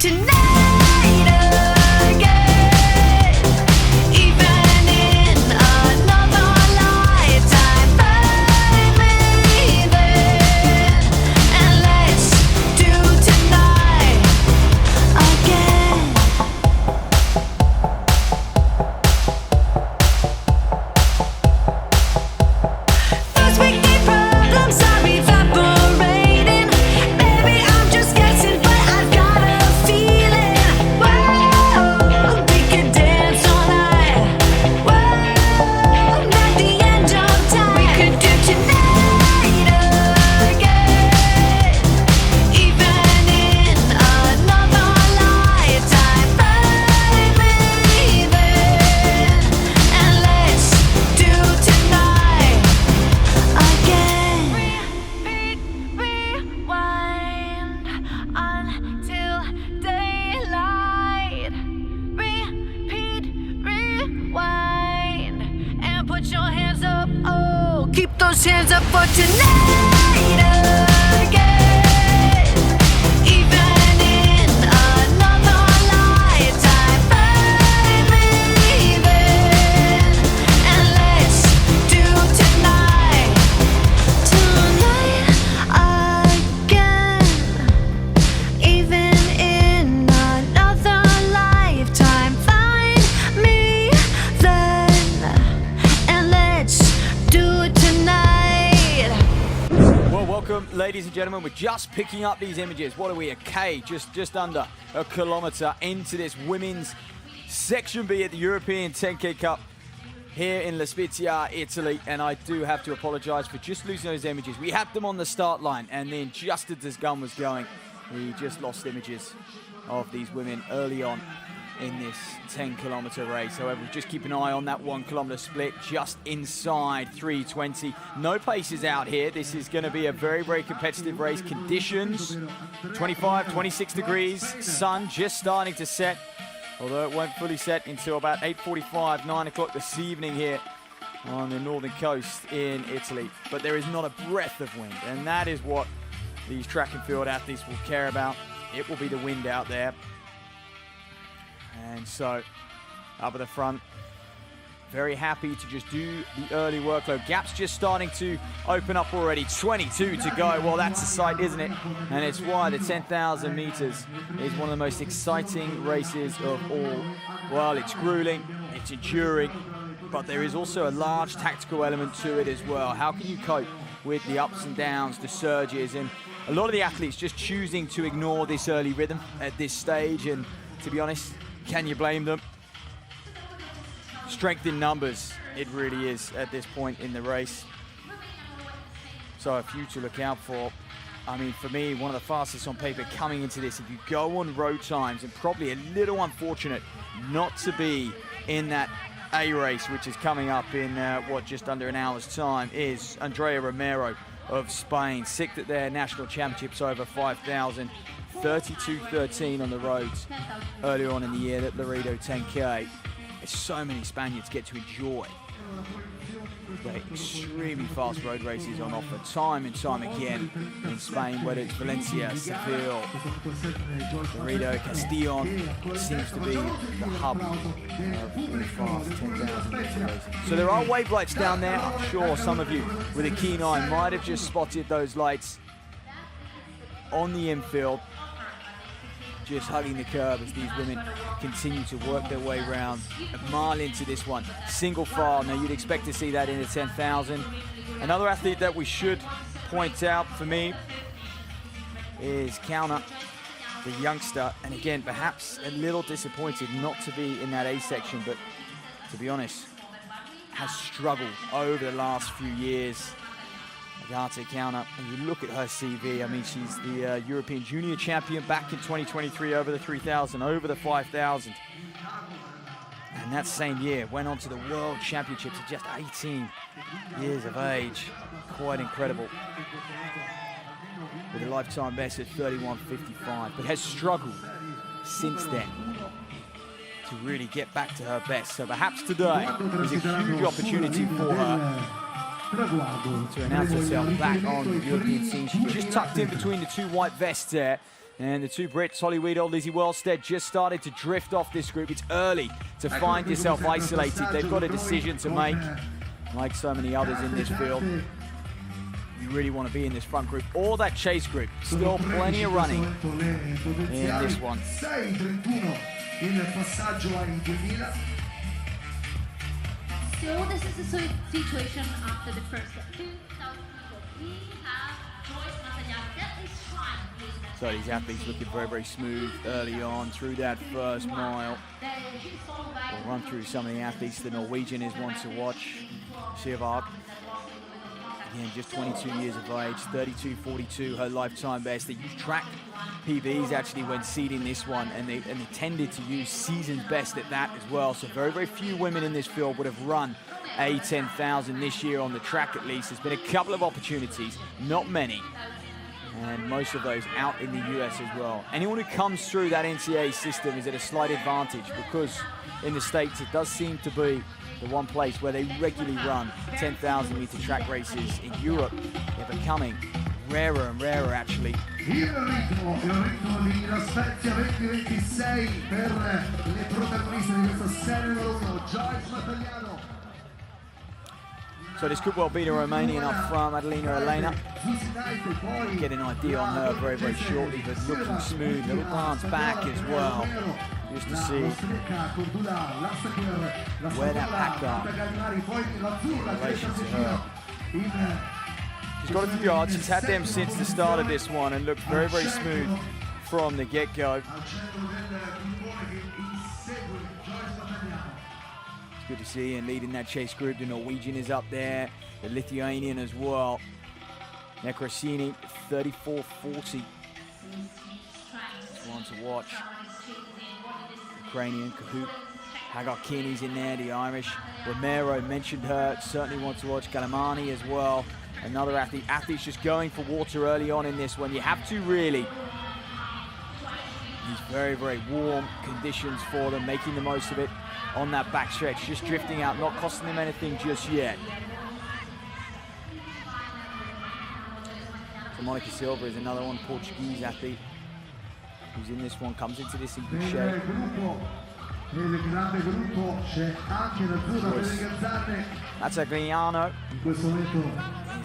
tonight again. Even in another lifetime, find me there. And let's do tonight again. First weekday problems are evaporating. Maybe I'm just guessing, but I've got a feeling. Whoa, we could dance all night. Whoa, not the end of time. We could do tonight again. Even in another lifetime, find me there. And let's do tonight again. Rewind until daylight. Repeat, rewind, and put your hands up. Oh, keep those hands up for tonight again. Even in another lifetime, find me there. And let's do tonight again. Even in another lifetime, find me then. And let's do it tonight. Well, welcome, ladies and gentlemen. We're just picking up these images. What are we, a K, just under a kilometre into this women's Section B at the European 10K Cup here in Spezia, Italy. And I do have to apologise for just losing those images. We had them on the start line, and then just as this gun was going, we just lost images of these women early on in this 10-kilometre race. However, just keep an eye on that 1 kilometre split just inside 3:20. No paces out here. This is going to be a very, very competitive race. Conditions, 25, 26 degrees, sun just starting to set, although it won't fully set until about 8:45, 9 o'clock this evening here on the northern coast in Italy. But there is not a breath of wind, and that is what these track and field athletes will care about. It will be the wind out there. And so, up at the front, very happy to just do the early workload. Gap's just starting to open up already. 22 to go. Well, that's a sight, isn't it? And it's why the 10,000 meters is one of the most exciting races of all. Well, it's grueling, it's enduring, but there is also a large tactical element to it as well. How can you cope with the ups and downs, the surges, and a lot of the athletes just choosing to ignore this early rhythm at this stage? And to be honest, can you blame them? Strength in numbers, it really is at this point in the race. So a few to look out for. I mean, for me, one of the fastest on paper coming into this. If you go on road times, and probably a little unfortunate not to be in that A race, which is coming up in just under an hour's time, is Andrea Romero of Spain. Sixth at their national championships over 5,000. 32-13 on the roads earlier on in the year at Laredo 10K. There's so many Spaniards get to enjoy the extremely fast road races on offer time and time again in Spain, whether it's Valencia, Seville, Laredo, Castellon. It seems to be the hub of the fast 10,000 meter racing. So there are wave lights down there. I'm sure some of you with a keen eye might have just spotted those lights on the infield, just hugging the curb as these women continue to work their way around a mile into this one. Single file. Now, you'd expect to see that in a 10,000. Another athlete that we should point out for me is Kauna, the youngster. And again, perhaps a little disappointed not to be in that A section, but to be honest, has struggled over the last few years. Kauna, and you look at her CV, I mean, she's the European Junior Champion back in 2023 over the 3,000, over the 5,000. And that same year went on to the World Championships at just 18 years of age. Quite incredible. With a lifetime best at 31.55, but has struggled since then to really get back to her best. So perhaps today is a huge opportunity for her to announce herself back on the European scene. She just tucked in between the two white vests there, And the two Brits, Holly Weedle, Lizzie Wellstead, just started to drift off this group. It's early to find yourself isolated. They've got a decision to make, like so many others in this field. You really want to be in this front group or that chase group. Still plenty of running in this one. So this is the situation after the first 2,000 people. We have Joyce Mataglia. That is fine. So these athletes looking very, very smooth early on through that first mile. We'll run through some of the athletes. The Norwegian is one to watch. Sjevard, again, just 22 years of age, 32.42, her lifetime best. They used track PBs actually when seeding this one, and they tended to use season's best at that as well. So very, very few women in this field would have run a 10,000 this year on the track at least. There's been a couple of opportunities, not many, and most of those out in the US as well. Anyone who comes through that NCAA system is at a slight advantage because in the States it does seem to be the one place where they regularly run 10,000 meter track races. In Europe, they're becoming rarer and rarer actually. Il ritmo di Spezia 2026 per le protagoniste di questa serie numero 1, Joyce Mataglia. So this could well be the Romanian up front, Adelina Elena. Get an idea on her very, very shortly, but looking smooth. Little glance back as well, just to see where that pack are in relation to her. She's got a few yards. She's had them since the start of this one and looked very, very smooth from the get-go. Good to see, and leading that chase group, the Norwegian is up there, the Lithuanian as well. Nekrasini, 34.40. One to watch. Ukrainian, Kahoot. Hagar Keeney's in there, the Irish. Romero, mentioned her, certainly want to watch. Galamani as well, another athlete. Athletes just going for water early on in this one. You have to really. These very, very warm conditions for them, making the most of it on that backstretch, just drifting out, not costing them anything just yet. So Monica Silva is another one, Portuguese athlete, who's in this one, comes into this in good shape. That's Agliano. He's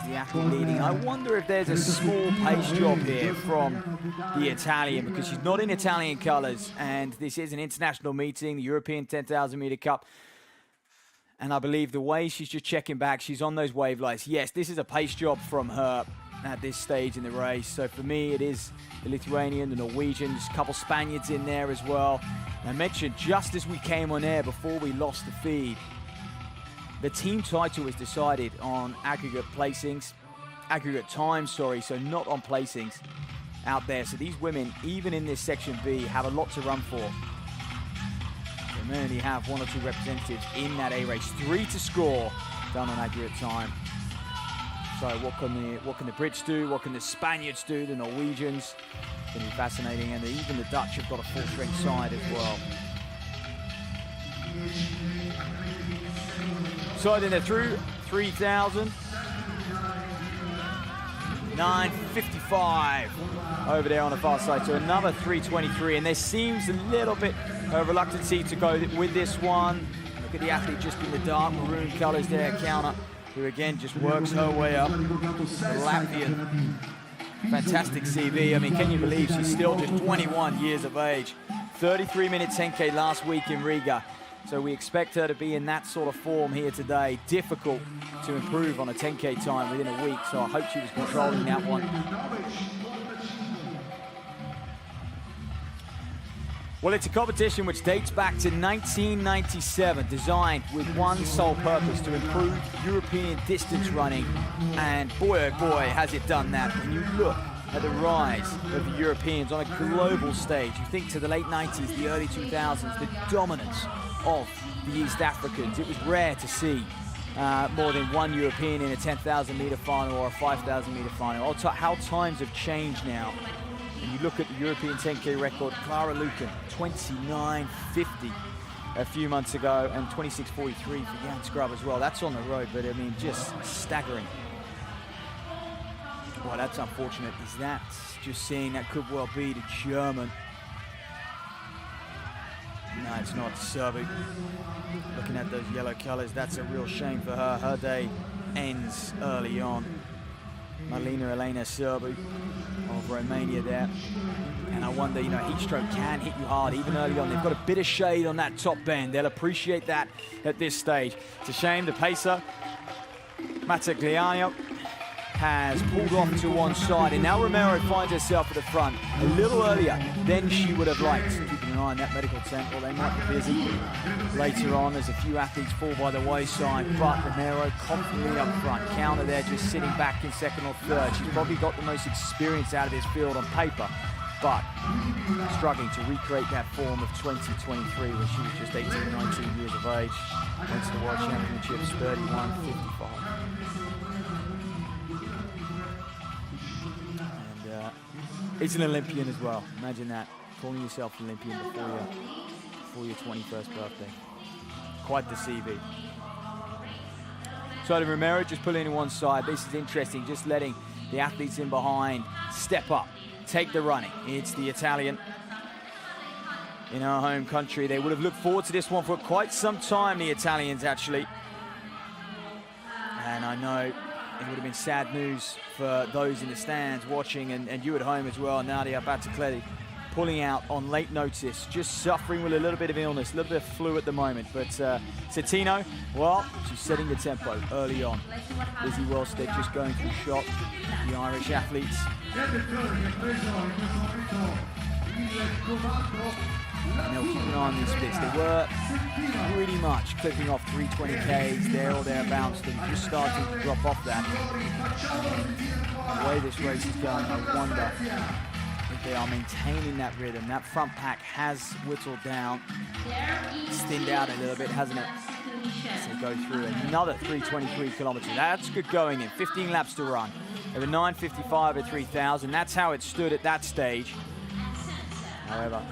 the athlete leading. I wonder if there's a small pace drop here from the Italian, because she's not in Italian colours, and this is an international meeting, the European 10,000 metre cup. And I believe the way she's just checking back, she's on those wave lights. Yes, this is a pace drop from her at this stage in the race. So for me, it is the Lithuanian, the Norwegian, there's a couple Spaniards in there as well. And I mentioned just as we came on air before we lost the feed, the team title was decided on aggregate placings, aggregate time, sorry, so not on placings out there. So these women, even in this section B, have a lot to run for. They may only have one or two representatives in that A race, 3 to score, done on aggregate time. So what can the Brits do? What can the Spaniards do? The Norwegians? It's going to be fascinating, and even the Dutch have got a full-strength side as well. So then they're through 3,000. 9:55 over there on the far side. So another 3:23, and there seems a little bit of reluctancy to go with this one. Look at the athlete just in the dark maroon colours there, Counter, who again just works her way up. The Latvian, fantastic CV. I mean, can you believe she's still just 21 years of age? 33-minute 10K last week in Riga. So we expect her to be in that sort of form here today. Difficult to improve on a 10K time within a week, so I hope she was controlling that one. Well, it's a competition which dates back to 1997, designed with one sole purpose, to improve European distance running. And boy, oh boy, has it done that. When you look at the rise of the Europeans on a global stage, you think to the late 90s, the early 2000s, the dominance of the East Africans. It was rare to see more than one European in a 10,000 meter final or a 5,000 meter final. How times have changed now. And you look at the European 10K record, Clara Lucan, 29.50 a few months ago, and 26.43 for Jan Scrub as well. That's on the road, but I mean, just staggering. Well, that's unfortunate. Is that just seeing that could well be the German? No, it's not. Serbu. Looking at those yellow colors, that's a real shame for her. Her day ends early on. Marlena Elena Serbu of Romania there. And I wonder, you know, heat stroke can hit you hard even early on. They've got a bit of shade on that top bend. They'll appreciate that at this stage. It's a shame the pacer, Matagliano, has pulled off to one side, and now Romero finds herself at the front a little earlier than she would have liked. Keeping an eye on that medical tent, well, they might be busy later on as a few athletes fall by the wayside, but Romero confidently up front. Counter there just sitting back in second or third. She's probably got the most experience out of this field on paper, but struggling to recreate that form of 2023 when she was just 18, 19 years of age. Went to the World Championships 31.55. It's an Olympian as well. Imagine that, calling yourself an Olympian before your 21st birthday. Quite the CV. So Romero just pulling in one side. This is interesting, just letting the athletes in behind step up, take the running. It's the Italian in our home country. They would have looked forward to this one for quite some time, the Italians actually. And I know it would have been sad news for those in the stands watching and you at home as well. Nadia Battacledi pulling out on late notice, just suffering with a little bit of illness, a little bit of flu at the moment. But Cettino, well, she's setting the tempo early on. Lizzie Wellstead just going through shock, the Irish athletes. And they'll keep an eye on these splits. They were pretty much clipping off 320Ks there or thereabouts, and just starting to drop off that. The way this race is going, I wonder if they are maintaining that rhythm. That front pack has whittled down, thinned out a little bit, hasn't it? As they go through another 323 kilometers. That's good going in, 15 laps to run. They were 9:55 at 3,000. That's how it stood at that stage. However,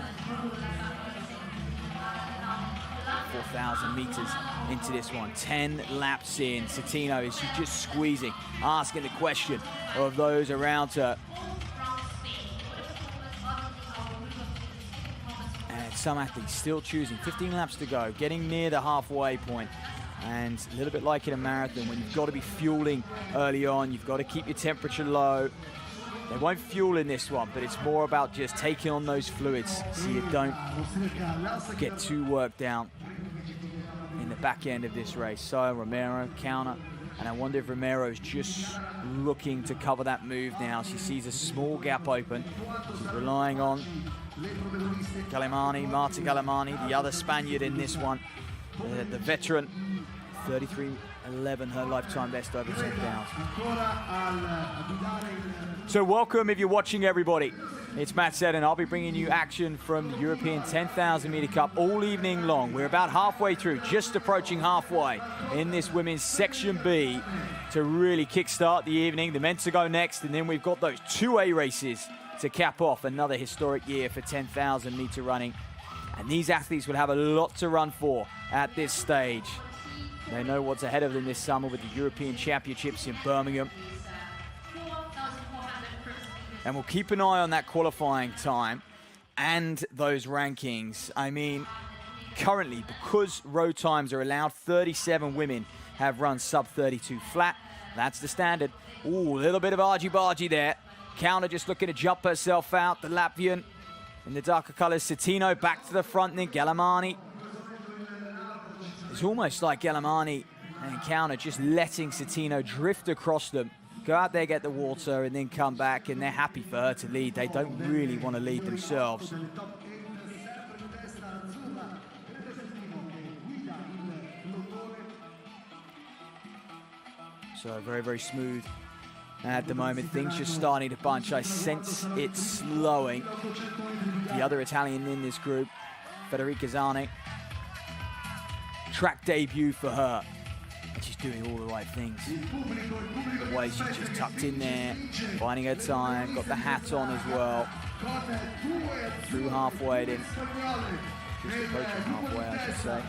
4,000 meters into this one, 10 laps in. Cettino, is she just squeezing, asking the question of those around her. And some athletes still choosing, 15 laps to go, getting near the halfway point. And a little bit like in a marathon, when you've got to be fueling early on, you've got to keep your temperature low. They won't fuel in this one, but it's more about just taking on those fluids so you don't get too worked down in the back end of this race. So Romero, counter, and I wonder if Romero's just looking to cover that move now. She sees a small gap open. She's relying on Galimani, Marta Galimani, the other Spaniard in this one, the veteran, 33.11, her lifetime best over 10,000. So welcome if you're watching, everybody. It's Matt Seddon. I'll be bringing you action from the European 10,000 meter cup all evening long. We're about halfway through, just approaching halfway in this women's section B to really kickstart the evening. The men to go next, and then we've got those 2A races to cap off another historic year for 10,000 meter running. And these athletes will have a lot to run for at this stage. They know what's ahead of them this summer with the European Championships in Birmingham. And we'll keep an eye on that qualifying time and those rankings. I mean, currently, because road times are allowed, 37 women have run sub 32 flat. That's the standard. Ooh, a little bit of argy-bargy there. Counter just looking to jump herself out. The Latvian in the darker colors. Cettino back to the front, then Galimani. It's almost like Galimani and Counter just letting Cettino drift across them. Go out there, get the water, and then come back, and they're happy for her to lead. They don't really want to lead themselves. So very, very smooth at the moment. Things just starting to bunch. I sense it slowing. The other Italian in this group, Federica Zani. Track debut for her. And she's doing all the right things. The way she's just tucked in there, finding her time, got the hat on as well. Through halfway then. Just approaching halfway, I should say.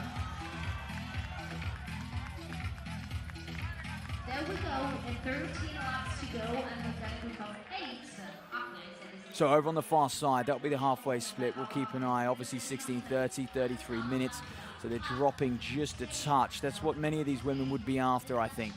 there we go, and 13 laps to go, and we're going to cover 8 athletes. So over on the far side, that'll be the halfway split. We'll keep an eye, obviously 16:30, 33 minutes. So they're dropping just a touch. That's what many of these women would be after, I think.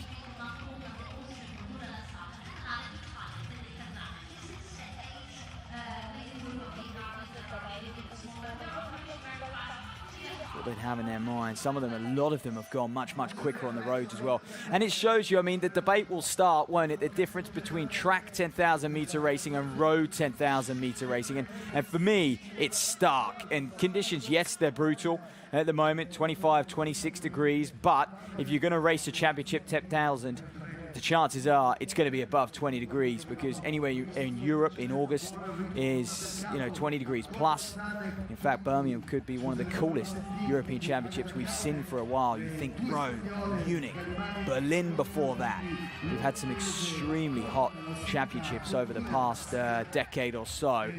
What they'd have in their mind. Some of them, a lot of them have gone much, much quicker on the roads as well. And it shows you, I mean, the debate will start, won't it? The difference between track 10,000 meter racing and road 10,000 meter racing. And for me, it's stark. And conditions, yes, they're brutal at the moment, 25, 26 degrees. But if you're going to race a championship 10,000, the chances are it's going to be above 20 degrees, because anywhere in Europe in August is 20 degrees plus. In fact, Birmingham could be one of the coolest European championships we've seen for a while. You think Rome, Munich, Berlin before that. We've had some extremely hot championships over the past decade or so.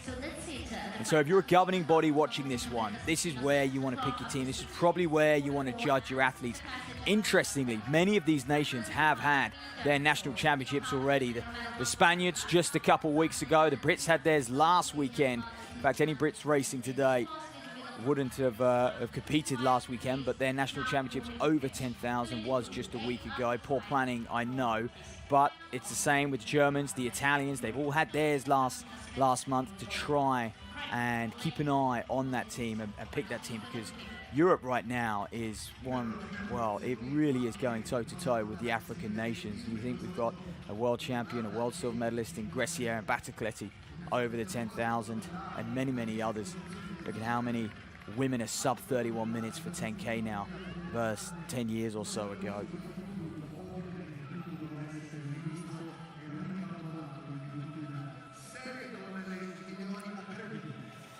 So that's it. And so if you're a governing body watching this one, this is where you want to pick your team. This is probably where you want to judge your athletes. Interestingly, many of these nations have had their national championships already. The Spaniards just a couple weeks ago. The Brits had theirs last weekend. In fact, any Brits racing today wouldn't have competed last weekend, but their national championships over 10,000 was just a week ago. Poor planning, I know, but it's the same with Germans, the Italians. They've all had theirs last month to try and keep an eye on that team and pick that team, because Europe right now is one, well, it really is going toe-to-toe with the African nations. You think we've got a world champion, a world silver medalist in Gressier and Batacleti over the 10,000, and many, many others. Look at how many women are sub 31 minutes for 10K now versus 10 years or so ago.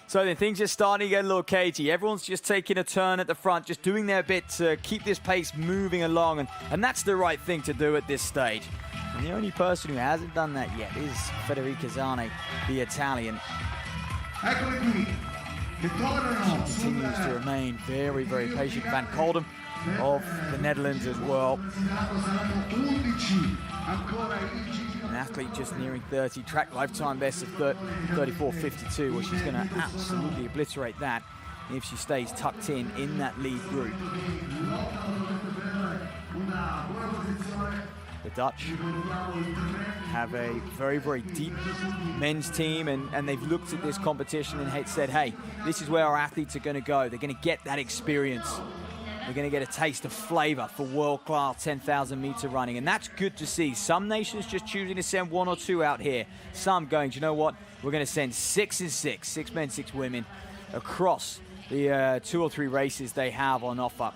So then things are starting to get a little cagey. Everyone's just taking a turn at the front, just doing their bit to keep this pace moving along. And that's the right thing to do at this stage. And the only person who hasn't done that yet is Federica Zane, the Italian. Continues to remain very, very patient. Van Koldum of the Netherlands as well. An athlete just nearing 30, track lifetime best of 34.52. Well, she's going to absolutely obliterate that if she stays tucked in that lead group. The Dutch have a very, very deep men's team, and they've looked at this competition and said, hey, this is where our athletes are going to go. They're going to get that experience. They're going to get a taste of flavor for world-class 10,000 meter running, and that's good to see. Some nations just choosing to send 1 or 2 out here. Some going, do you know what? We're going to send 6 and 6, 6 men, 6 women, across the 2 or 3 races they have on offer.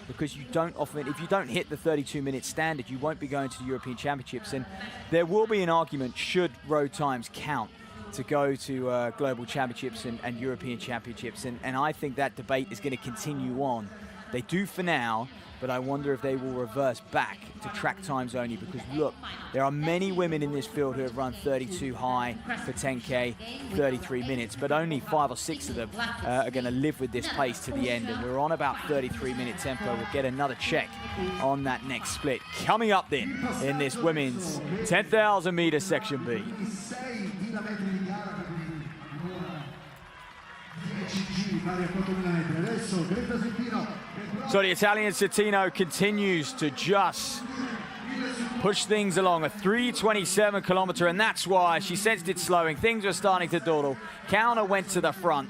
Because you don't often, if you don't hit the 32-minute standard, you won't be going to the European Championships. And there will be an argument, should road times count, to go to global championships and European championships. And I think that debate is going to continue on. They do for now, but I wonder if they will reverse back to track times only, because look, there are many women in this field who have run 32 high for 10K, 33 minutes, but only 5 or 6 of them are going to live with this pace to the end. And we're on about 33-minute tempo. We'll get another check on that next split. Coming up then in this women's 10,000 meter section B. So the Italian Citino continues to just push things along, a 3:27 kilometer, and that's why she sensed it slowing. Things were starting to dawdle. Counter went to the front,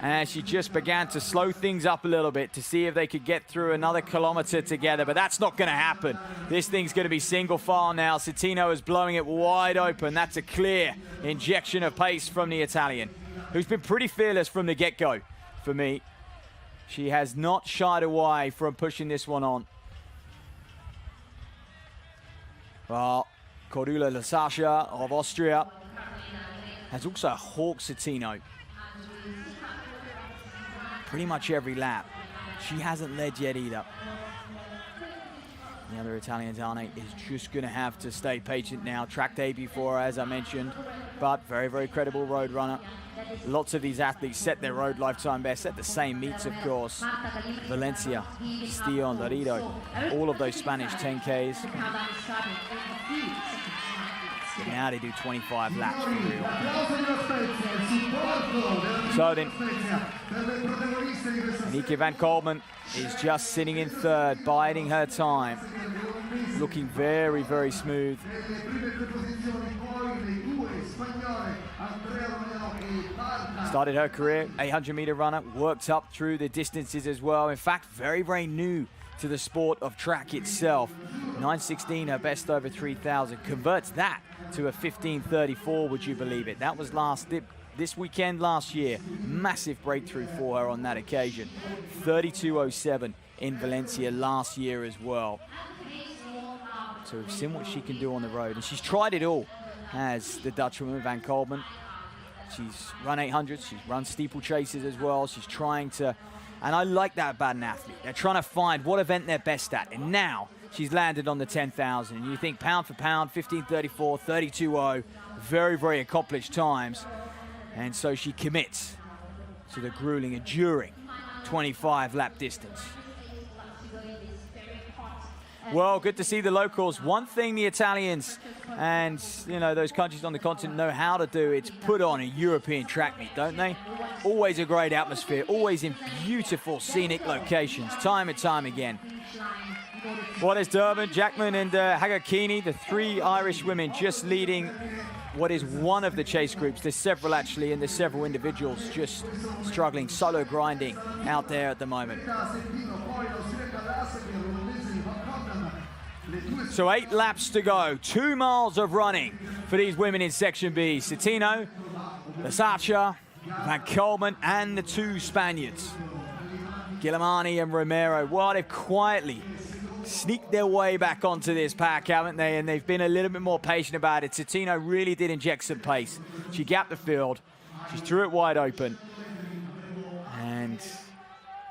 and she just began to slow things up a little bit to see if they could get through another kilometer together, but that's not going to happen. This thing's going to be single file now. Citino is blowing it wide open. That's a clear injection of pace from the Italian, who's been pretty fearless from the get-go for me. She has not shied away from pushing this one on. Well, Cordula Lasasha of Austria has also hawked Citino pretty much every lap. She hasn't led yet either. The other Italian, Zane, is just going to have to stay patient now. Track debut for her, as I mentioned. but very, very credible road runner. Lots of these athletes set their road lifetime best at the same meets, of course. Valencia, Castillo, Laredo, all of those Spanish 10Ks. But now they do 25 laps for real. So then, Nieke van Kolman is just sitting in third, biding her time. Looking very, very smooth. Started her career 800-meter runner, worked up through the distances as well. In fact, very, very new to the sport of track itself. 9:16, her best over 3,000. Converts that to a 15:34, would you believe it? That was this weekend last year. Massive breakthrough for her on that occasion. 32:07 in Valencia last year as well. So we've seen what she can do on the road, and she's tried it all, has the Dutchwoman Van Kolman. She's run 800s, she's run steeplechases as well. She's trying to, and I like that about an athlete. They're trying to find what event they're best at, and now she's landed on the 10,000. And you think pound for pound, 15:34, 32:0, very, very accomplished times. And so she commits to the grueling, enduring 25 lap distance. Well, good to see the locals. One thing the Italians and, you know, those countries on the continent know how to do, it's put on a European track meet, don't they? Always a great atmosphere, always in beautiful scenic locations, time and time again. What is Durban, Jackman and Hagakini, the three Irish women just leading what is one of the chase groups. There's several actually, and there's several individuals just struggling, solo grinding out there at the moment. So 8 laps to go, 2 miles of running for these women in Section B. Cetino, Lasacha, Van Kolman, and the 2 Spaniards, Guillemani and Romero. Well, they've quietly sneaked their way back onto this pack, haven't they? And they've been a little bit more patient about it. Cetino really did inject some pace. She gapped the field. She threw it wide open and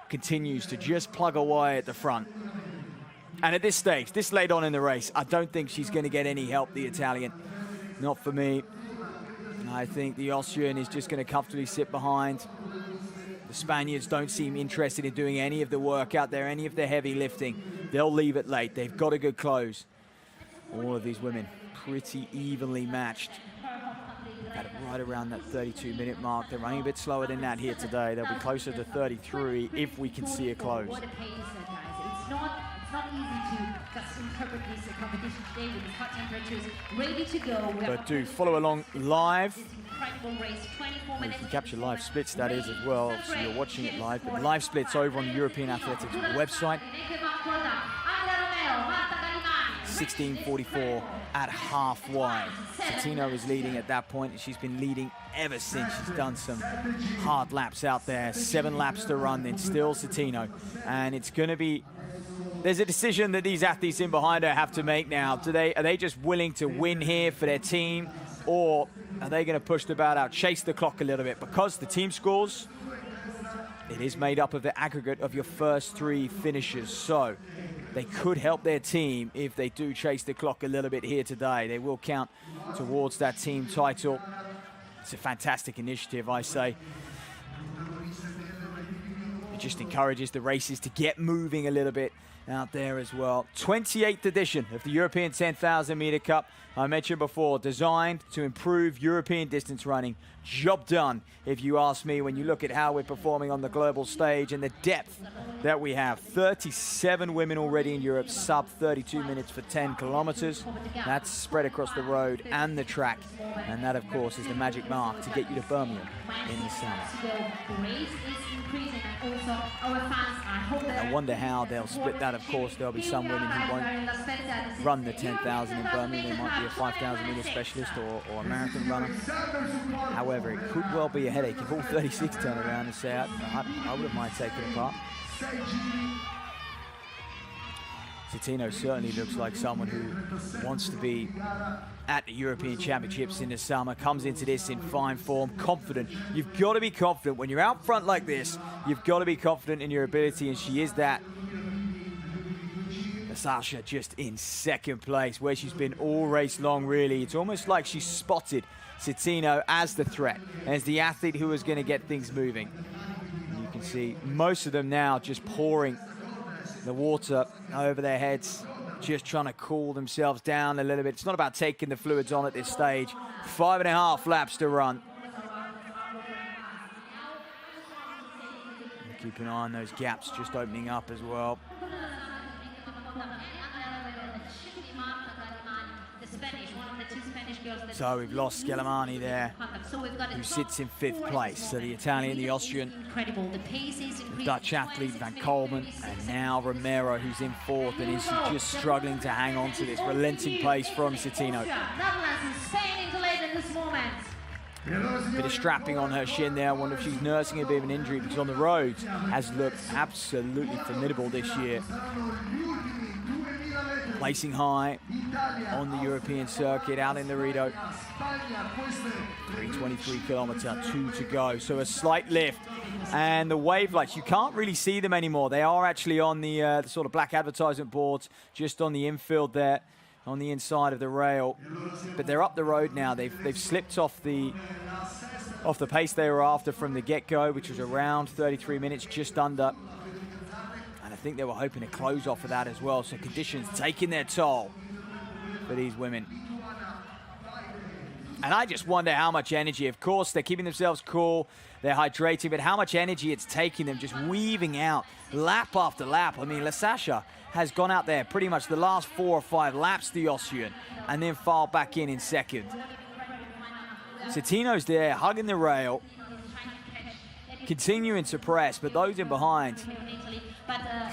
continues to just plug away at the front. And at this stage, this late on in the race, I don't think she's going to get any help, the Italian. Not for me. I think the Austrian is just going to comfortably sit behind. The Spaniards don't seem interested in doing any of the work out there, any of the heavy lifting. They'll leave it late. They've got a good close. All of these women pretty evenly matched. Got it right around that 32-minute mark. They're running a bit slower than that here today. They'll be closer to 33 if we can see a close. It's not easy to just interpret this competition today with the hot temperatures ready to go. But do follow along live. Incredible race, 24 minutes. You can capture live splits, that is, as well. So you're watching it live. But live splits over on the European Athletics website. 16:44 at halfway. Cetino is leading at that point, and she's been leading ever since. She's done some hard laps out there. 7 laps to run, then still Cetino. And it's going to be... There's a decision that these athletes in behind her have to make now. Are they just willing to win here for their team, or are they going to push the bat out, chase the clock a little bit? Because the team scores, it is made up of the aggregate of your first 3 finishes. So they could help their team if they do chase the clock a little bit here today. They will count towards that team title. It's a fantastic initiative, I say. It just encourages the races to get moving a little bit out there as well. 28th edition of the European 10,000 meter cup. I mentioned before, designed to improve European distance running. Job done, if you ask me, when you look at how we're performing on the global stage and the depth that we have. 37 women already in Europe, sub 32 minutes for 10 kilometers. That's spread across the road and the track. And that, of course, is the magic mark to get you to Birmingham in the summer. I wonder how they'll split that. Of course, there'll be some women who won't run the 10,000 in Birmingham. They might be a 5,000 meter specialist or a marathon runner. However, it could well be a headache if all 36 turn around and say, I wouldn't mind taking it apart. Cetino certainly looks like someone who wants to be at the European Championships in the summer, comes into this in fine form, confident. You've got to be confident. When you're out front like this, you've got to be confident in your ability, and she is that. Sasha just in second place, where she's been all race long, really. It's almost like she spotted Citino as the threat, as the athlete who was going to get things moving. And you can see most of them now just pouring the water over their heads, just trying to cool themselves down a little bit. It's not about taking the fluids on at this stage. 5.5 laps to run. And keep an eye on those gaps just opening up as well. So we've lost Scalamani there, who sits in 5th place. So the Italian, the Austrian, the Dutch athlete Van Kolman, and now Romero, who's in 4th, and is just struggling to hang on to this relenting pace from Citino. Bit of strapping on her shin there. I wonder if she's nursing a bit of an injury, because on the road has looked absolutely formidable this year. Placing high on the European circuit out in the Rito. 3:23 kilometer, 2 to go. So a slight lift. And the wave lights, you can't really see them anymore. They are actually on the sort of black advertisement boards just on the infield there, on the inside of the rail. But they're up the road now. They've slipped off the pace they were after from the get-go, which was around 33 minutes, just under. I think they were hoping to close off of that as well. So conditions taking their toll for these women. And I just wonder how much energy. Of course, they're keeping themselves cool, they're hydrating, but how much energy it's taking them just weaving out lap after lap. I mean, Lasasha has gone out there pretty much the last 4 or 5 laps, the Austrian, and then filed back in second. Citino's there, hugging the rail, continuing to press, but those in behind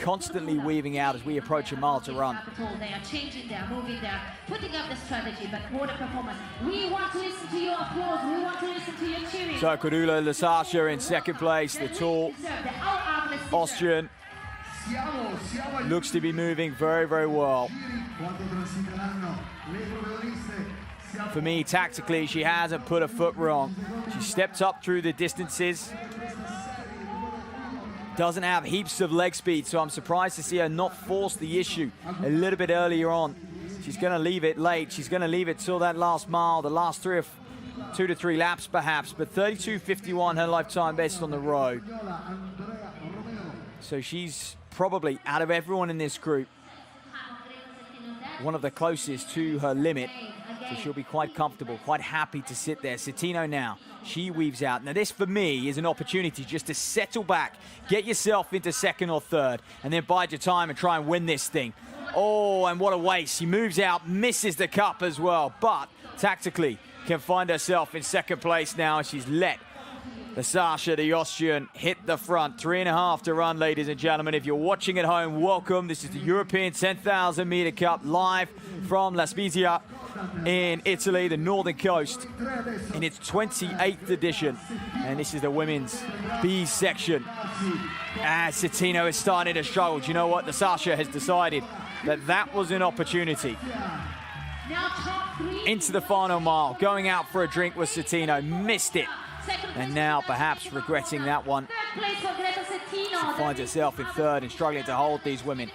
constantly weaving out as we approach a mile to run. They are changing, they are moving, they are putting up the strategy, but for the performance, we want to listen to your applause, we want to listen to your cheering. So Cordula Lasasha in second place, the tall Austrian looks to be moving very, very well. For me, tactically, she hasn't put a foot wrong. She stepped up through the distances. Doesn't have heaps of leg speed, so I'm surprised to see her not force the issue a little bit earlier on. She's going to leave it late. She's going to leave it till that last mile, the last 2 to 3 laps perhaps, but 32.51 her lifetime best on the road. So she's probably, out of everyone in this group, one of the closest to her limit. So she'll be quite comfortable, quite happy to sit there. Citino now, she weaves out. Now this, for me, is an opportunity just to settle back, get yourself into second or third, and then bide your time and try and win this thing. Oh, and what a waste. She moves out, misses the cup as well, but tactically can find herself in second place now. She's let Lasasha, the Austrian, hit the front. 3.5 to run, ladies and gentlemen. If you're watching at home, welcome. This is the European 10,000 meter cup live from La Spezia in Italy, the northern coast, in its 28th edition. And this is the women's B section. As Citino is starting to struggle. Do you know what? Lasasha has decided that that was an opportunity. Into the final mile, going out for a drink with Citino, missed it. And now perhaps regretting that one. She finds herself in third and struggling to hold these women.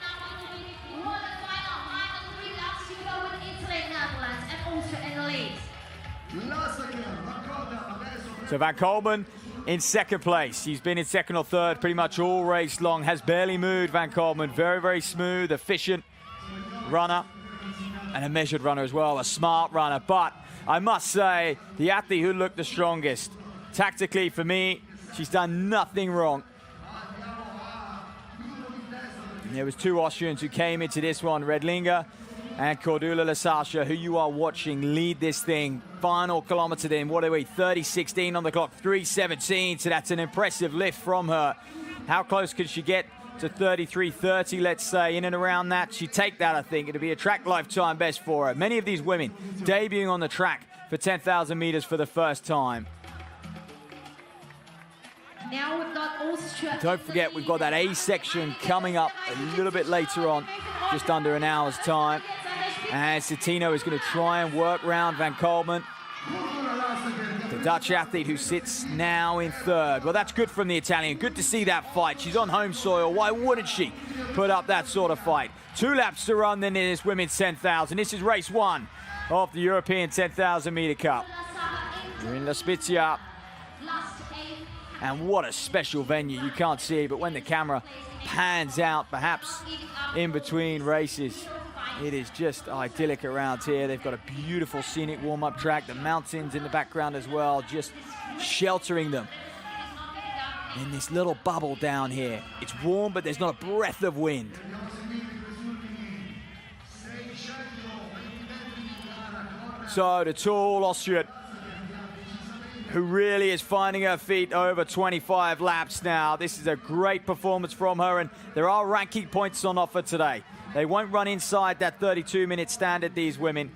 So Van Kolman in second place. She's been in second or third pretty much all race long. Has barely moved, Van Kolman. Very, very smooth, efficient runner. And a measured runner as well, a smart runner. But I must say, the athlete who looked the strongest. Tactically, for me, she's done nothing wrong. And there was 2 Austrians who came into this one, Redlinger and Cordula Lasasha, who you are watching lead this thing. Final kilometer then, what are we, 30.16 on the clock, 3.17, so that's an impressive lift from her. How close can she get to 33.30, let's say, in and around that? She'd take that, I think. It'd be a track lifetime best for her. Many of these women debuting on the track for 10,000 meters for the first time. Now we've got Austria. Don't forget, we've got that A section coming up a little bit later on, just under an hour's time. And Citino is going to try and work round Van Kolman. The Dutch athlete who sits now in third. Well, that's good from the Italian. Good to see that fight. She's on home soil. Why wouldn't she put up that sort of fight? 2 laps to run then in this women's 10,000. This is race 1 of the European 10,000 meter cup. We're in La Spezia. And what a special venue. You can't see, but when the camera pans out, perhaps in between races, it is just idyllic around here. They've got a beautiful scenic warm-up track, the mountains in the background as well, just sheltering them in this little bubble down here. It's warm, but there's not a breath of wind. So the tall Austrian, who really is finding her feet over 25 laps now. This is a great performance from her, and there are ranking points on offer today. They won't run inside that 32-minute standard, these women.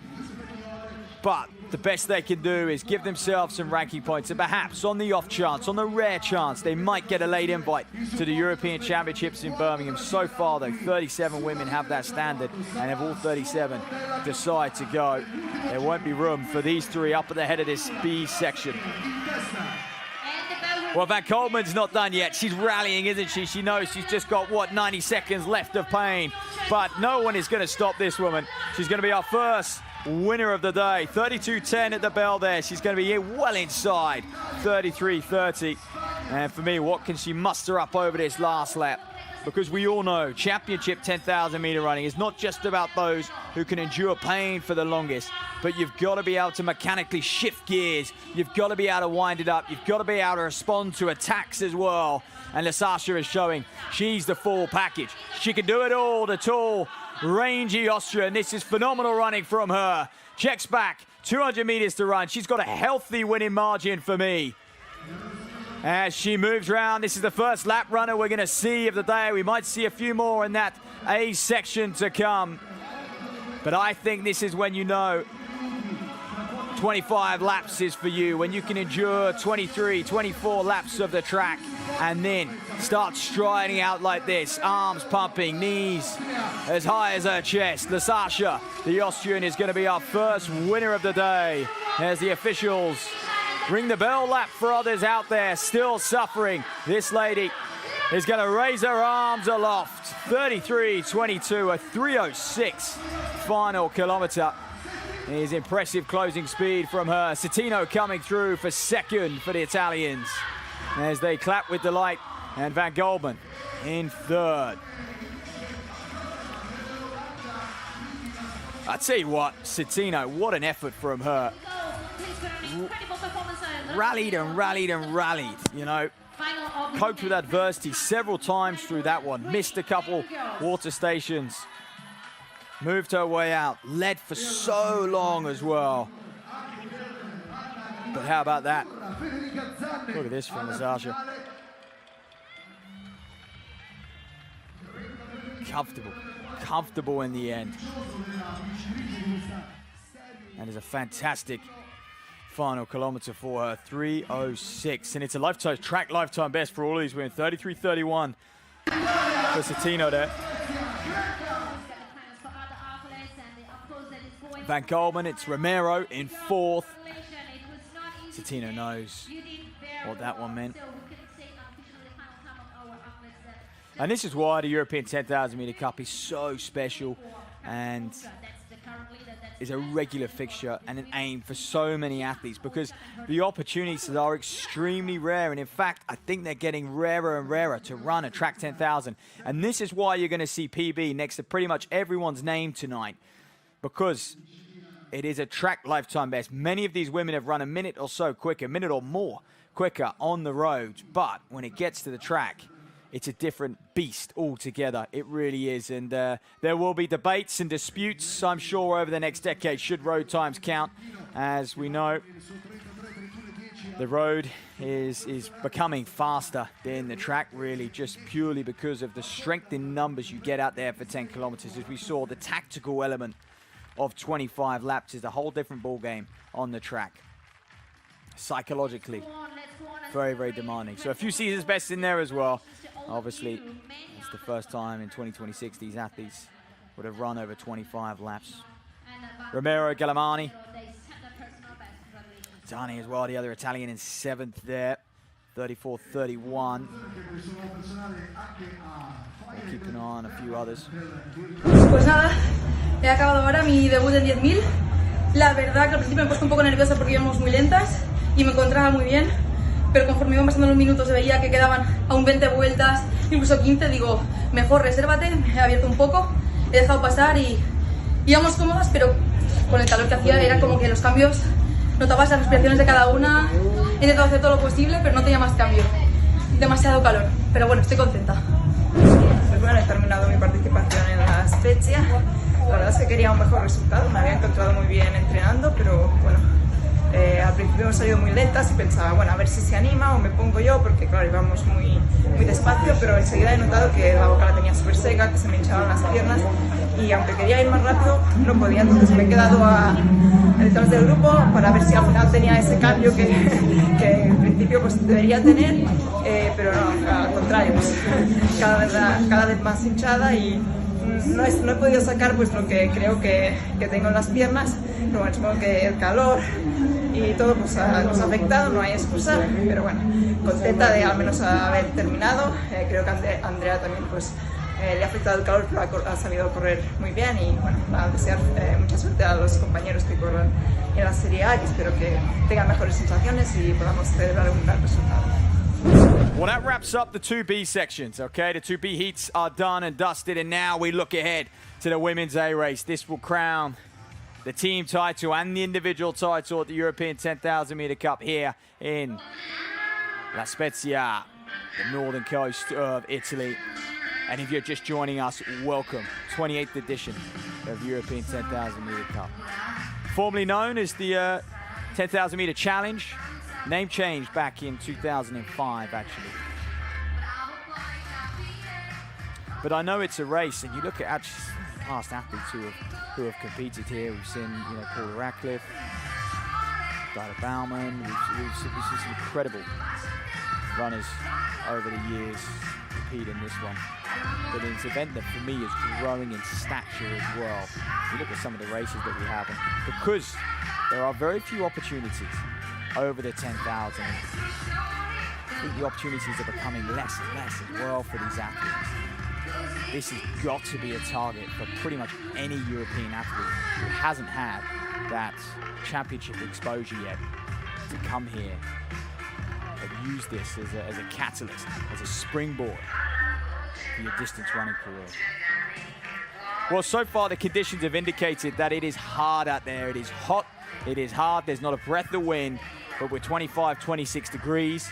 But the best they can do is give themselves some ranking points, and perhaps on the off chance, on the rare chance, they might get a late invite to the European Championships in Birmingham. So far, though, 37 women have that standard, and if all 37 decide to go, there won't be room for these 3 up at the head of this B section. Well, Van Coleman's not done yet. She's rallying, isn't she? She knows she's just got, what, 90 seconds left of pain. But no one is going to stop this woman. She's going to be our first winner of the day. 32.10 at the bell there. She's going to be well inside 33.30. And for me, what can she muster up over this last lap? Because we all know championship 10,000 meter running is not just about those who can endure pain for the longest, but you've got to be able to mechanically shift gears. You've got to be able to wind it up. You've got to be able to respond to attacks as well. And Lasasha is showing she's the full package. She can do it all, the tall, rangy Austrian. This is phenomenal running from her. Checks back, 200 meters to run. She's got a healthy winning margin for me. As she moves around, this is the first lap runner we're going to see of the day. We might see a few more in that A section to come. But I think this is when you know 25 laps is for you, when you can endure 23, 24 laps of the track and then start striding out like this, arms pumping, knees as high as her chest. Lasasha, the Austrian, is going to be our first winner of the day as the officials ring the bell lap for others out there still suffering. This lady is going to raise her arms aloft. 33.22, a 3:06 final kilometer. Is impressive closing speed from her. Citino coming through for second for the Italians as they clap with delight. And Van Goldman in third. I tell you what, Citino, what an effort from her. Rallied and rallied and rallied, you know. Coped with adversity several times through that one. Missed a couple water stations. Moved her way out. Led for so long as well. But how about that? Look at this from Lasasha. Comfortable in the end. And it's a fantastic final kilometer for her, 3:06, and it's a track lifetime best for all of these women. 33.31 for Citino there. Van Goldman, it's Romero in fourth. Citino knows what that one meant. And this is why the European 10,000 meter cup is so special and is a regular fixture and an aim for so many athletes, because the opportunities are extremely rare, and in fact I think they're getting rarer and rarer to run a track 10,000. And this is why you're going to see PB next to pretty much everyone's name tonight, because it is a track lifetime best. Many of these women have run a minute or so quicker, a minute or more quicker on the road, but when it gets to the track, it's a different beast altogether. It really is. And there will be debates and disputes, I'm sure, over the next decade, should road times count. As we know, the road is becoming faster than the track, really, just purely because of the strength in numbers you get out there for 10 kilometers. As we saw, the tactical element of 25 laps is a whole different ball game on the track. Psychologically, very, very demanding. So a few seasons best in there as well. Obviously, it's the first time in 2026 these athletes would have run over 25 laps. Romero, Galimani, Dani as well, the other Italian in 7th there. 34-31. We'll keep an eye on a few others. Pues nada, he acabado ahora mi debut en 10.000. La verdad que al principio me he puesto un poco nerviosa porque íbamos muy lentas y me encontraba muy bien, pero conforme iban pasando los minutos se veía que quedaban aún 20 vueltas, incluso 15, digo, mejor resérvate, me he abierto un poco, he dejado pasar y íbamos cómodas, pero con el calor que hacía era como que los cambios, notabas las respiraciones de cada una, he intentado hacer todo lo posible, pero no tenía más cambio, demasiado calor, pero bueno, estoy contenta. Pues bueno, he terminado mi participación en la Spezia. La verdad es que quería un mejor resultado, me había encontrado muy bien entrenando, pero bueno, al principio hemos salido muy lentas y pensaba, bueno, a ver si se anima o me pongo yo, porque claro, íbamos muy despacio, pero enseguida he notado que la boca la tenía súper seca, que se me hinchaban las piernas y aunque quería ir más rápido, no podía, entonces me he quedado detrás del grupo para ver si al final tenía ese cambio que en principio pues debería tener, pero no, al contrario, pues, cada vez más hinchada y no he podido sacar pues lo que creo que tengo en las piernas, pero bueno, supongo que el calor y todo pues nos ha afectado, no hay excusa, pero bueno, contenta de al menos haber terminado. Creo que a Andrea también pues le ha afectado el calor, pero ha sabido correr muy bien y bueno, a desear mucha suerte a los compañeros que corran en la Serie A y espero que tengan mejores sensaciones y podamos celebrar un gran resultado. Well, that wraps up the 2B sections, okay? The 2B heats are done and dusted, and now we look ahead to the women's A race. This will crown the team title and the individual title at the European 10,000 meter cup here in La Spezia, the northern coast of Italy. And if you're just joining us, welcome. 28th edition of the European 10,000 meter cup. Formerly known as the 10,000 meter challenge. Name changed back in 2005, actually. But I know it's a race, and you look at actually past athletes who have competed here. We've seen, Paula Radcliffe, Dida Baumann. We've seen some incredible runners over the years compete in this one. But it's an event that for me is growing in stature as well. You look at some of the races that we have, and because there are very few opportunities over the 10,000. I think the opportunities are becoming less and less as well for these athletes. This has got to be a target for pretty much any European athlete who hasn't had that championship exposure yet to come here and use this as a catalyst, as a springboard for your distance running career. Well, so far the conditions have indicated that it is hard out there. It is hot, it is hard, there's not a breath of wind, but we're 25, 26 degrees.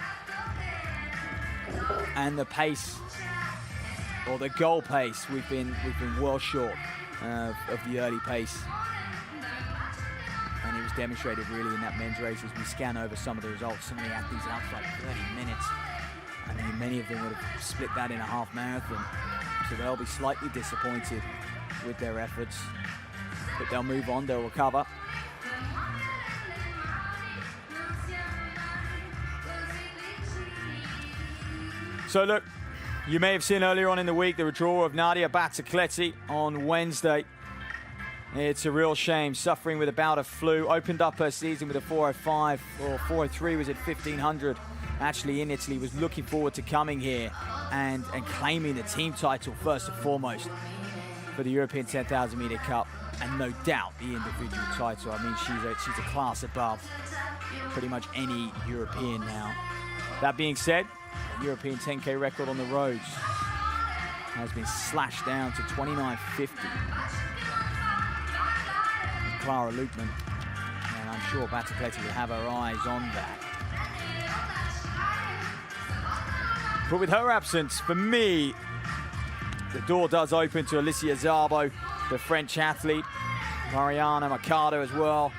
And the pace, or the goal pace, we've been well short of the early pace. And it was demonstrated really in that men's race as we scan over some of the results. Some of the athletes out for like 30 minutes. I mean, many of them would have split that in a half marathon. So they'll be slightly disappointed with their efforts, but they'll move on, they'll recover. So look, you may have seen earlier on in the week the withdrawal of Nadia Battacletti on Wednesday. It's a real shame, suffering with a bout of flu. Opened up her season with a 4:05, or 4:03 was at 1500. Actually in Italy, was looking forward to coming here and claiming the team title first and foremost for the European 10,000 meter cup, and no doubt the individual title. I mean, she's a class above pretty much any European now. That being said, the European 10K record on the roads has been slashed down to 29:50. Clara Lukman, and I'm sure Battacletti will have her eyes on that. But with her absence, for me, the door does open to Alicia Szabo, the French athlete, Mariana Mercado as well.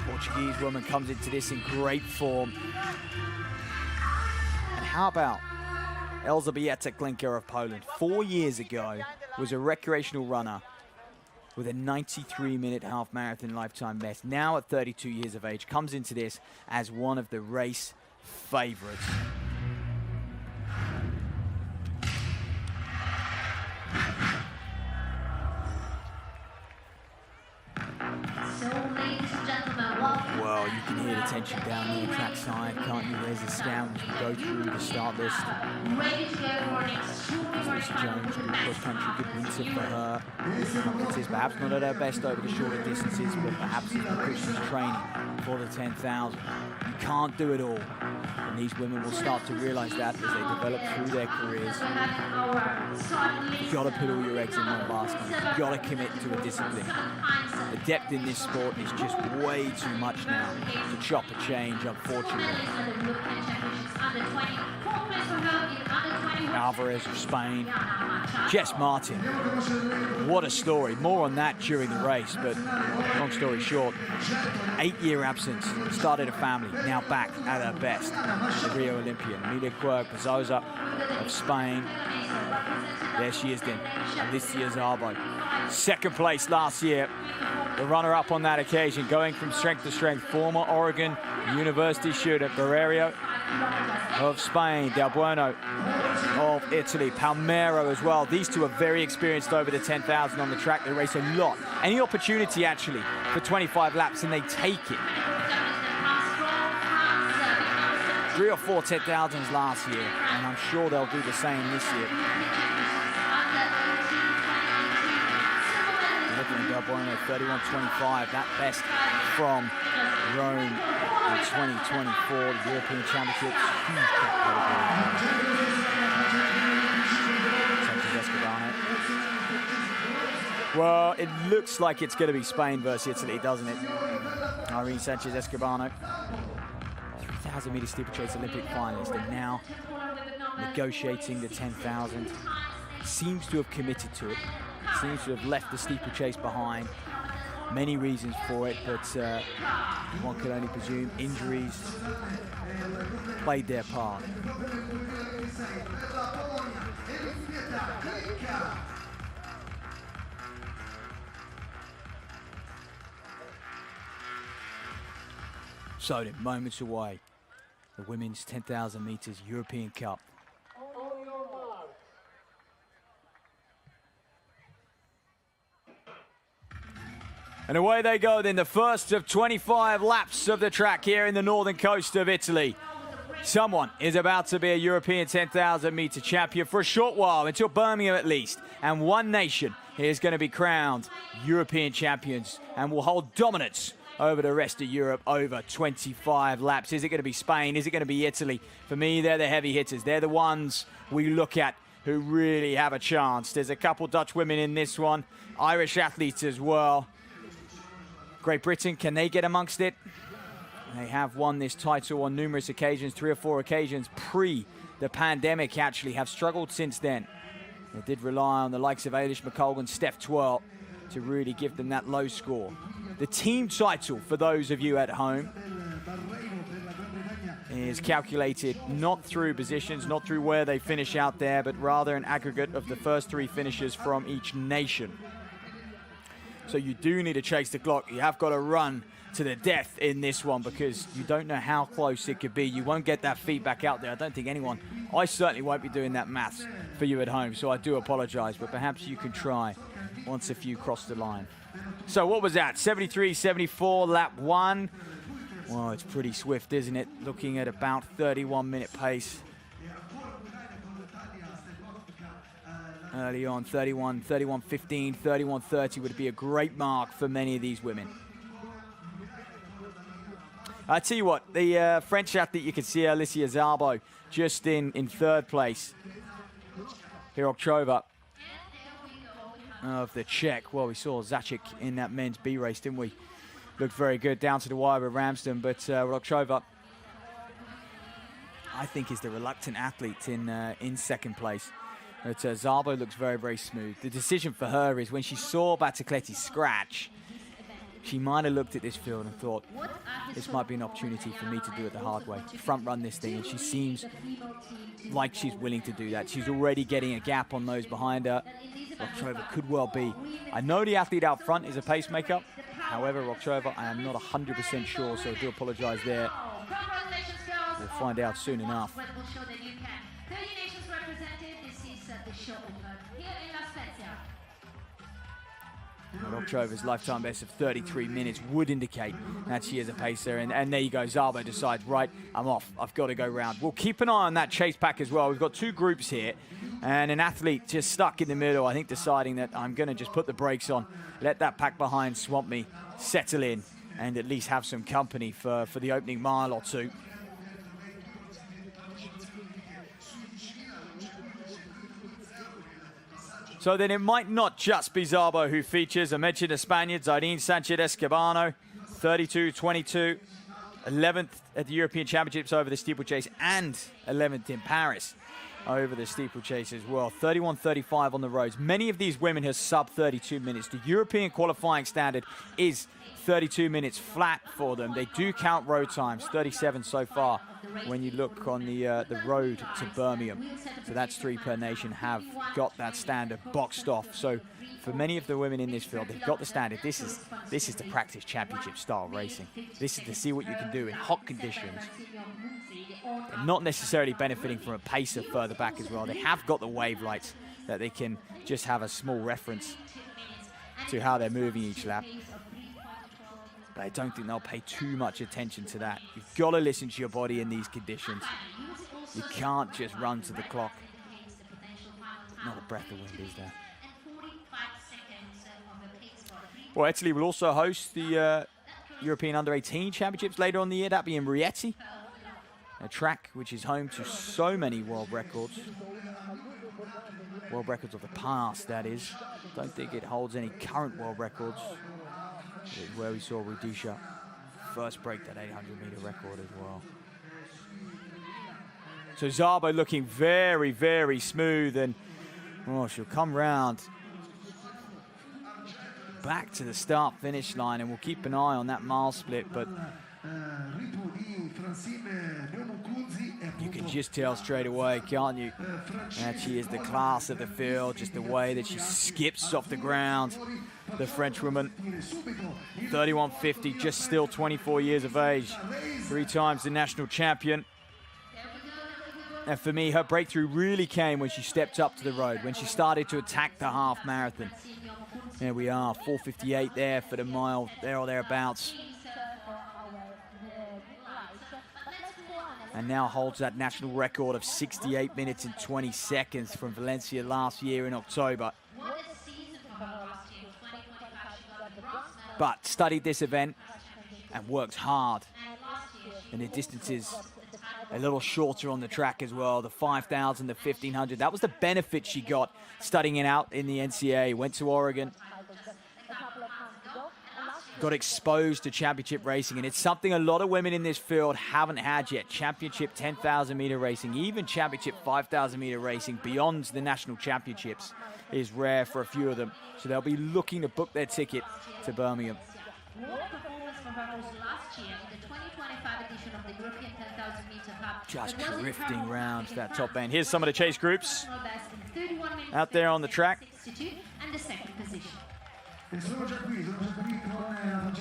Portuguese woman comes into this in great form. And how about Elżbieta Glinka of Poland? 4 years ago, was a recreational runner with a 93-minute half marathon lifetime best. Now at 32 years of age, comes into this as one of the race favorites. So, ladies and gentlemen, welcome. Well, you can hear the attention down the track side, can't you? There's the scout as we go through the start list. Lucy Jones, good cross country, good winter for her. Perhaps not at her best over the shorter distances, but perhaps it's because she's training for the 10,000. You can't do it all. And these women will start to realize that as they develop through their careers. You've got to put all your eggs in one basket. You've got to commit to a discipline. The depth in this sport is just way too much now to chop and change, unfortunately. Alvarez of Spain. Jess Martin. What a story. More on that during the race, but long story short, 8-year absence, started a family, now back at her best. The Rio Olympian. Emilia Quirk-Pazosa of Spain. There she is then, Alicia Szabo. Second place last year. The runner-up on that occasion, going from strength to strength. Former Oregon University student, Barreiro of Spain, Del Bueno of Italy, Palmero as well. These two are very experienced over the 10,000 on the track. They race a lot. Any opportunity, actually, for 25 laps, and they take it. 3 or 4 10,000s last year, and I'm sure they'll do the same this year. Looking at Del Bueno, 31.25, that best from Rome in 2024, the European Championships. Huge Sánchez-Escribano. Well, it looks like it's going to be Spain versus Italy, doesn't it? Irene Sánchez-Escribano, 3,000 meter steeplechase Olympic finalist, and now negotiating the 10,000. Seems to have committed to it. Seems to have left the steeplechase behind. Many reasons for it, but one could only presume injuries played their part. So then, moments away, the women's 10,000 meters European Cup. And away they go then, the first of 25 laps of the track here in the northern coast of Italy. Someone is about to be a European 10,000 meter champion for a short while, until Birmingham at least. And one nation is going to be crowned European champions and will hold dominance over the rest of Europe over 25 laps. Is it going to be Spain? Is it going to be Italy? For me, they're the heavy hitters. They're the ones we look at who really have a chance. There's a couple Dutch women in this one, Irish athletes as well. Great Britain, can they get amongst it? They have won this title on numerous occasions, 3 or 4 occasions pre the pandemic, actually, have struggled since then. They did rely on the likes of Eilish McColgan, Steph Twirl to really give them that low score. The team title, for those of you at home, is calculated not through positions, not through where they finish out there, but rather an aggregate of the first 3 finishers from each nation. So you do need to chase the clock. You have got to run to the death in this one because you don't know how close it could be. You won't get that feedback out there. I don't think anyone, I certainly won't be doing that maths for you at home, so I do apologize, but perhaps you can try once a few cross the line. So what was that? 73.74, lap 1. Well, it's pretty swift, isn't it? Looking at about 31-minute pace. Early on, 31, 31.15, 31.30 would be a great mark for many of these women. I tell you what, the French athlete, you can see Alicia Szabo just in 3rd place. Hirokchova of the Czech. Well, we saw Zacic in that men's B race, didn't we? Looked very good down to the wire with Ramsden, but Hirokchova, I think, is the reluctant athlete in 2nd place. But Szabo looks very, very smooth. The decision for her is when she saw Battacletti scratch, she might have looked at this field and thought, this might be an opportunity for me to do it the hard way, front run this thing, and she seems like she's willing to do that. She's already getting a gap on those behind her. Hirokchova could well be. I know the athlete out front is a pacemaker. However, Hirokchova, I am not 100% sure, so I do apologize there. We'll find out soon enough. 30 nations represented. This is the show here in Spezia. And October's lifetime best of 33 minutes would indicate that she is a pacer. And there you go, Szabo decides, right, I'm off. I've got to go round. We'll keep an eye on that chase pack as well. We've got two groups here. And an athlete just stuck in the middle, I think deciding that I'm going to just put the brakes on, let that pack behind swamp me, settle in, and at least have some company for the opening mile or two. So then it might not just be Szabo who features. I mentioned the Spaniards, Sánchez-Escribano, 32-22, 11th at the European Championships over the steeplechase and 11th in Paris over the steeplechase as well. 31-35 on the roads. Many of these women have sub 32 minutes. The European qualifying standard is 32 minutes flat for them. They do count road times, 37 so far when you look on the road to Birmingham. So that's 3 per nation have got that standard boxed off. So for many of the women in this field, they've got the standard. This is the practice championship style racing. This is to see what you can do in hot conditions. They're not necessarily benefiting from a pacer further back as well. They have got the wave lights that they can just have a small reference to how they're moving each lap. But I don't think they'll pay too much attention to that. You've got to listen to your body in these conditions. You can't just run to the clock. Not a breath of wind, is there? Well, Italy will also host the European Under-18 Championships later on in the year. That'll be in Rieti, a track which is home to so many world records. World records of the past, that is. Don't think it holds any current world records. Where we saw Rudisha first break that 800-meter record as well. So Szabo looking very, very smooth, and oh, she'll come round back to the start-finish line, and we'll keep an eye on that mile split, but you can just tell straight away, can't you, that she is the class of the field, just the way that she skips off the ground. The French woman, 31.50, just still 24 years of age, 3 times the national champion. And for me, her breakthrough really came when she stepped up to the road, when she started to attack the half marathon. There we are, 4:58 there for the mile, there or thereabouts. And now holds that national record of 68 minutes and 20 seconds from Valencia last year in October. But studied this event and worked hard. And the distances a little shorter on the track as well, the 5,000, the 1,500. That was the benefit she got studying it out in the NCAA. Went to Oregon, got exposed to championship racing, and it's something a lot of women in this field haven't had yet. Championship 10,000 meter racing, even championship 5,000 meter racing beyond the national championships is rare for a few of them. So they'll be looking to book their ticket to Birmingham. Just drifting round that top end. Here's some of the chase groups out there on the track.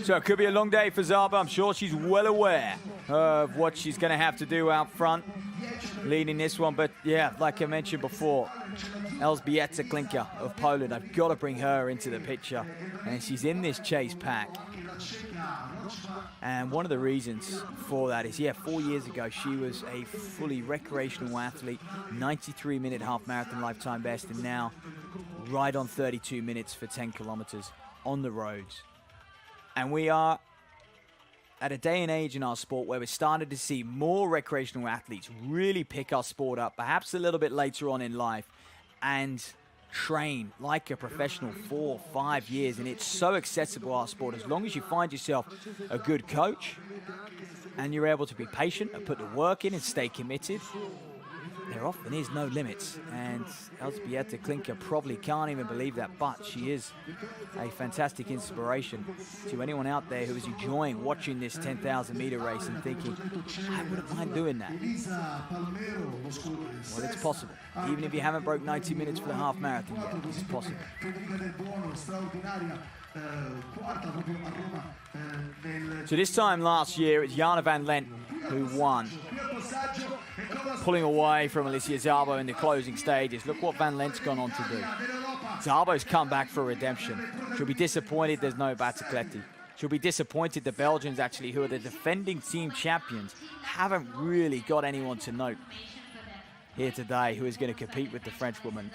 So it could be a long day for Szabo. I'm sure she's well aware of what she's going to have to do out front, leading this one. But yeah, like I mentioned before, Elżbieta Klinka of Poland, I've got to bring her into the picture. And she's in this chase pack. And one of the reasons for that is, 4 years ago, she was a fully recreational athlete, 93-minute half marathon lifetime best, and now right on 32 minutes for 10 kilometers on the roads. And we are at a day and age in our sport where we're starting to see more recreational athletes really pick our sport up, perhaps a little bit later on in life, and train like a professional 4 or 5 years. And it's so accessible, our sport, as long as you find yourself a good coach and you're able to be patient and put the work in and stay committed. There often is no limits, and Elżbieta Klinka probably can't even believe that, but she is a fantastic inspiration to anyone out there who is enjoying watching this 10,000 meter race and thinking, I wouldn't mind doing that. Well, it's possible. Even if you haven't broke 90 minutes for the half marathon yet, it's possible. So this time last year, it's Jana van Lent who won, pulling away from Alicia Szabo in the closing stages. Look what Van Lent's gone on to do. Zarbo's come back for redemption. She'll be disappointed there's no Batacletti. She'll be disappointed the Belgians, actually, who are the defending team champions, haven't really got anyone to note here today who is going to compete with the French woman.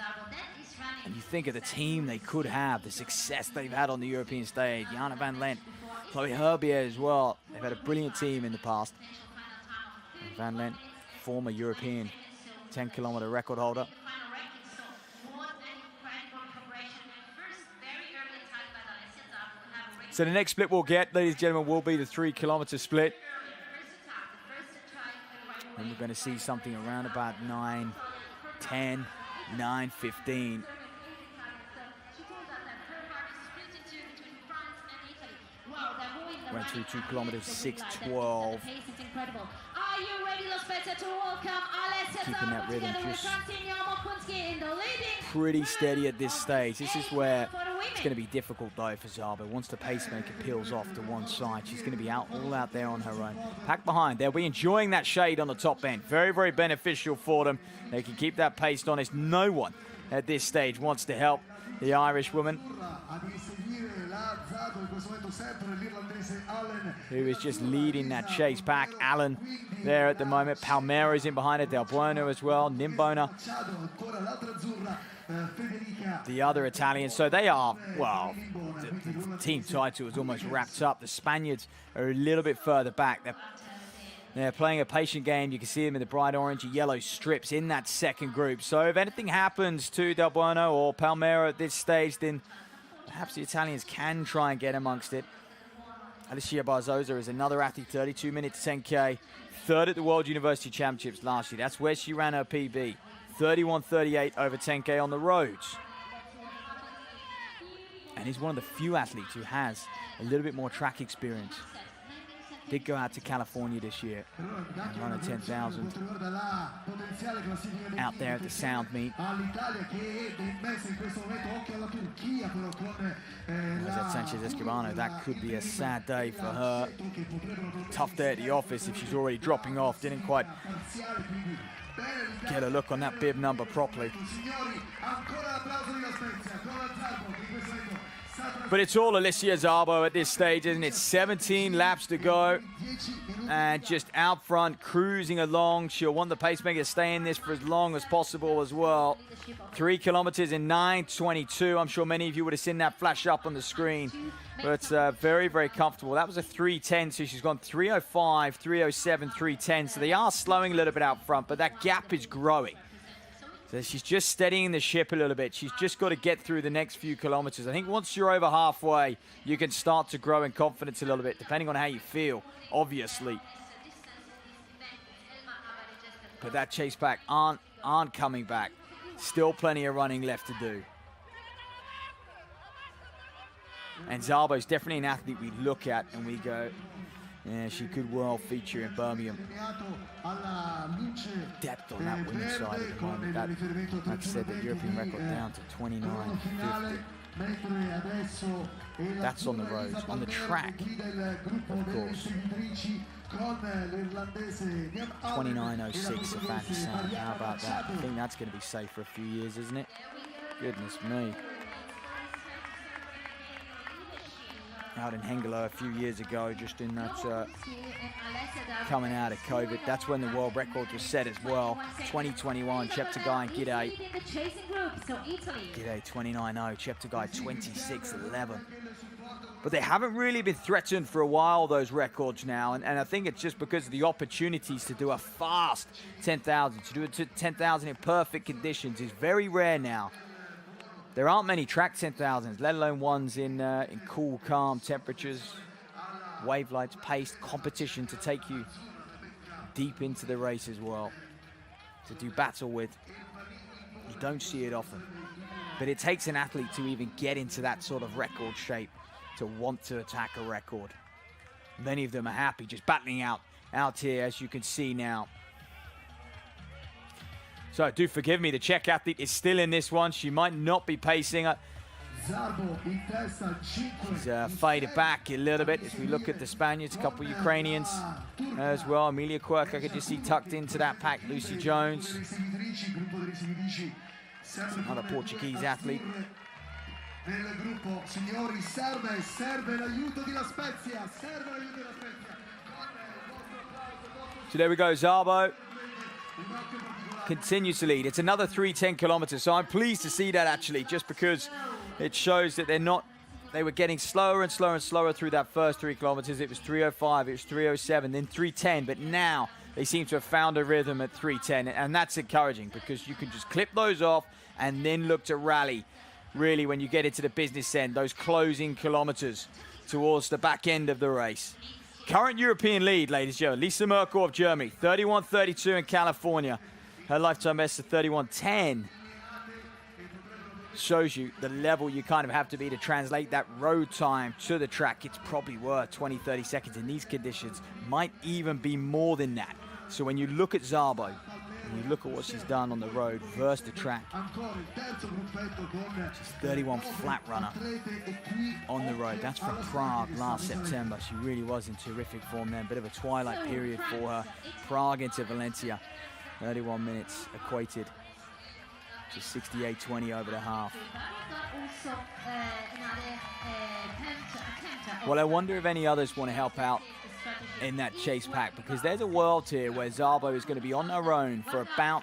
And you think of the team they could have, the success they've had on the European stage. Jana van Lent, Chloe Herbier as well. They've had a brilliant team in the past. And Van Lent, former European 10-kilometer record holder. So the next split we'll get, ladies and gentlemen, will be the 3-kilometer split. And we're going to see something around about 9:10, 9:15. Went through 2 kilometers, 6:12. Are you ready, Los Spezia, to welcome Keeping that rhythm just in the leading? pretty steady at this stage. This is where it's going to be difficult though for Zarbo. Once the pacemaker peels off to one side, she's going to be all out there on her own. Pack behind, they'll be enjoying that shade on the top end. Very, very beneficial for them. They can keep that pace honest. No one at this stage wants to help the Irish woman, who is just leading that chase pack. Allen there at the moment. Palmera is in behind it. Del Buono as well. Nimbona, the other Italian. So they are, well, the team title is almost wrapped up. The Spaniards are a little bit further back. They're playing a patient game. You can see them in the bright orange and yellow strips in that second group. So if anything happens to Del Buono or Palmera at this stage, then perhaps the Italians can try and get amongst it. Alicia Barzosa is another athlete, 32 minutes 10K, third at the World University Championships last year. That's where she ran her PB, 31:38 over 10K on the roads. And he's one of the few athletes who has a little bit more track experience. Did go out to California this year and run a 10,000 out there at the Sound meet. At Sánchez-Escribano, that could be a sad day for her. Tough day at the office if she's already dropping off. Didn't quite get a look on that bib number properly. But it's all Alicia Zarbo at this stage, isn't it? 17 laps to go. And just out front, cruising along. She'll want the pacemaker to stay in this for as long as possible as well. 3 kilometers in 9:22. I'm sure many of you would have seen that flash up on the screen. But very, very comfortable. That was a 3:10, so she's gone 3:05, 3:07, 3:10. So they are slowing a little bit out front, but that gap is growing. So she's just steadying the ship a little bit. She's just got to get through the next few kilometers. I think once you're over halfway, you can start to grow in confidence a little bit, depending on how you feel, obviously. But that chase pack aren't coming back. Still plenty of running left to do. And Zarbo's definitely an athlete we look at and we go, yeah, she could well feature in Birmingham. Depth on that women's side at the moment. That, like I said, the European record down to 29.50. That's on the roads. On the track, of course. 29.06 a fancy sound. How about that? I think that's going to be safe for a few years, isn't it? Goodness me. Out in Hengelo a few years ago, just in that coming out of COVID. That's when the world record was set as well. 2021, Cheptegei and Gidey. Gidey 29.0, Cheptegei 26.11. But they haven't really been threatened for a while, those records now. And I think it's just because of the opportunities to do a fast 10,000. To do a 10,000 in perfect conditions is very rare now. There aren't many track 10,000s, let alone ones in cool, calm temperatures, wave lights, paced competition to take you deep into the race as well, to do battle with. You don't see it often, but it takes an athlete to even get into that sort of record shape to want to attack a record. Many of them are happy just battling out here, as you can see now. So do forgive me, the Czech athlete is still in this one. She might not be pacing. She's faded back a little bit as we look at the Spaniards, a couple of Ukrainians as well. Emilia Quirk, I could just see tucked into that pack. Lucy Jones, another Portuguese athlete. nel gruppo. Signori, serve l'aiuto della Spezia, serve l'aiuto della Spezia. So there we go, Szabo continues to lead. It's another 3:10 kilometers, so I'm pleased to see that actually, just because it shows that they were getting slower and slower and slower through that first 3 kilometers. It was 3:05, it was 3:07, then 3:10, but now they seem to have found a rhythm at 3:10, and that's encouraging because you can just clip those off and then look to rally, really, when you get into the business end, those closing kilometers towards the back end of the race. Current European lead, ladies and gentlemen, Lisa Merkel of Germany, 31:32 in California. Her lifetime best of 31:10. Shows you the level you kind of have to be to translate that road time to the track. It's probably worth 20, 30 seconds in these conditions. Might even be more than that. So when you look at Szabo, and you look at what she's done on the road versus the track, she's 31 flat runner on the road. That's from Prague last September. She really was in terrific form then. Bit of a twilight period for her. Prague into Valencia. 31 minutes equated to 68:20 over the half. Well, I wonder if any others want to help out in that chase pack, because there's a world here where Szabo is going to be on her own for about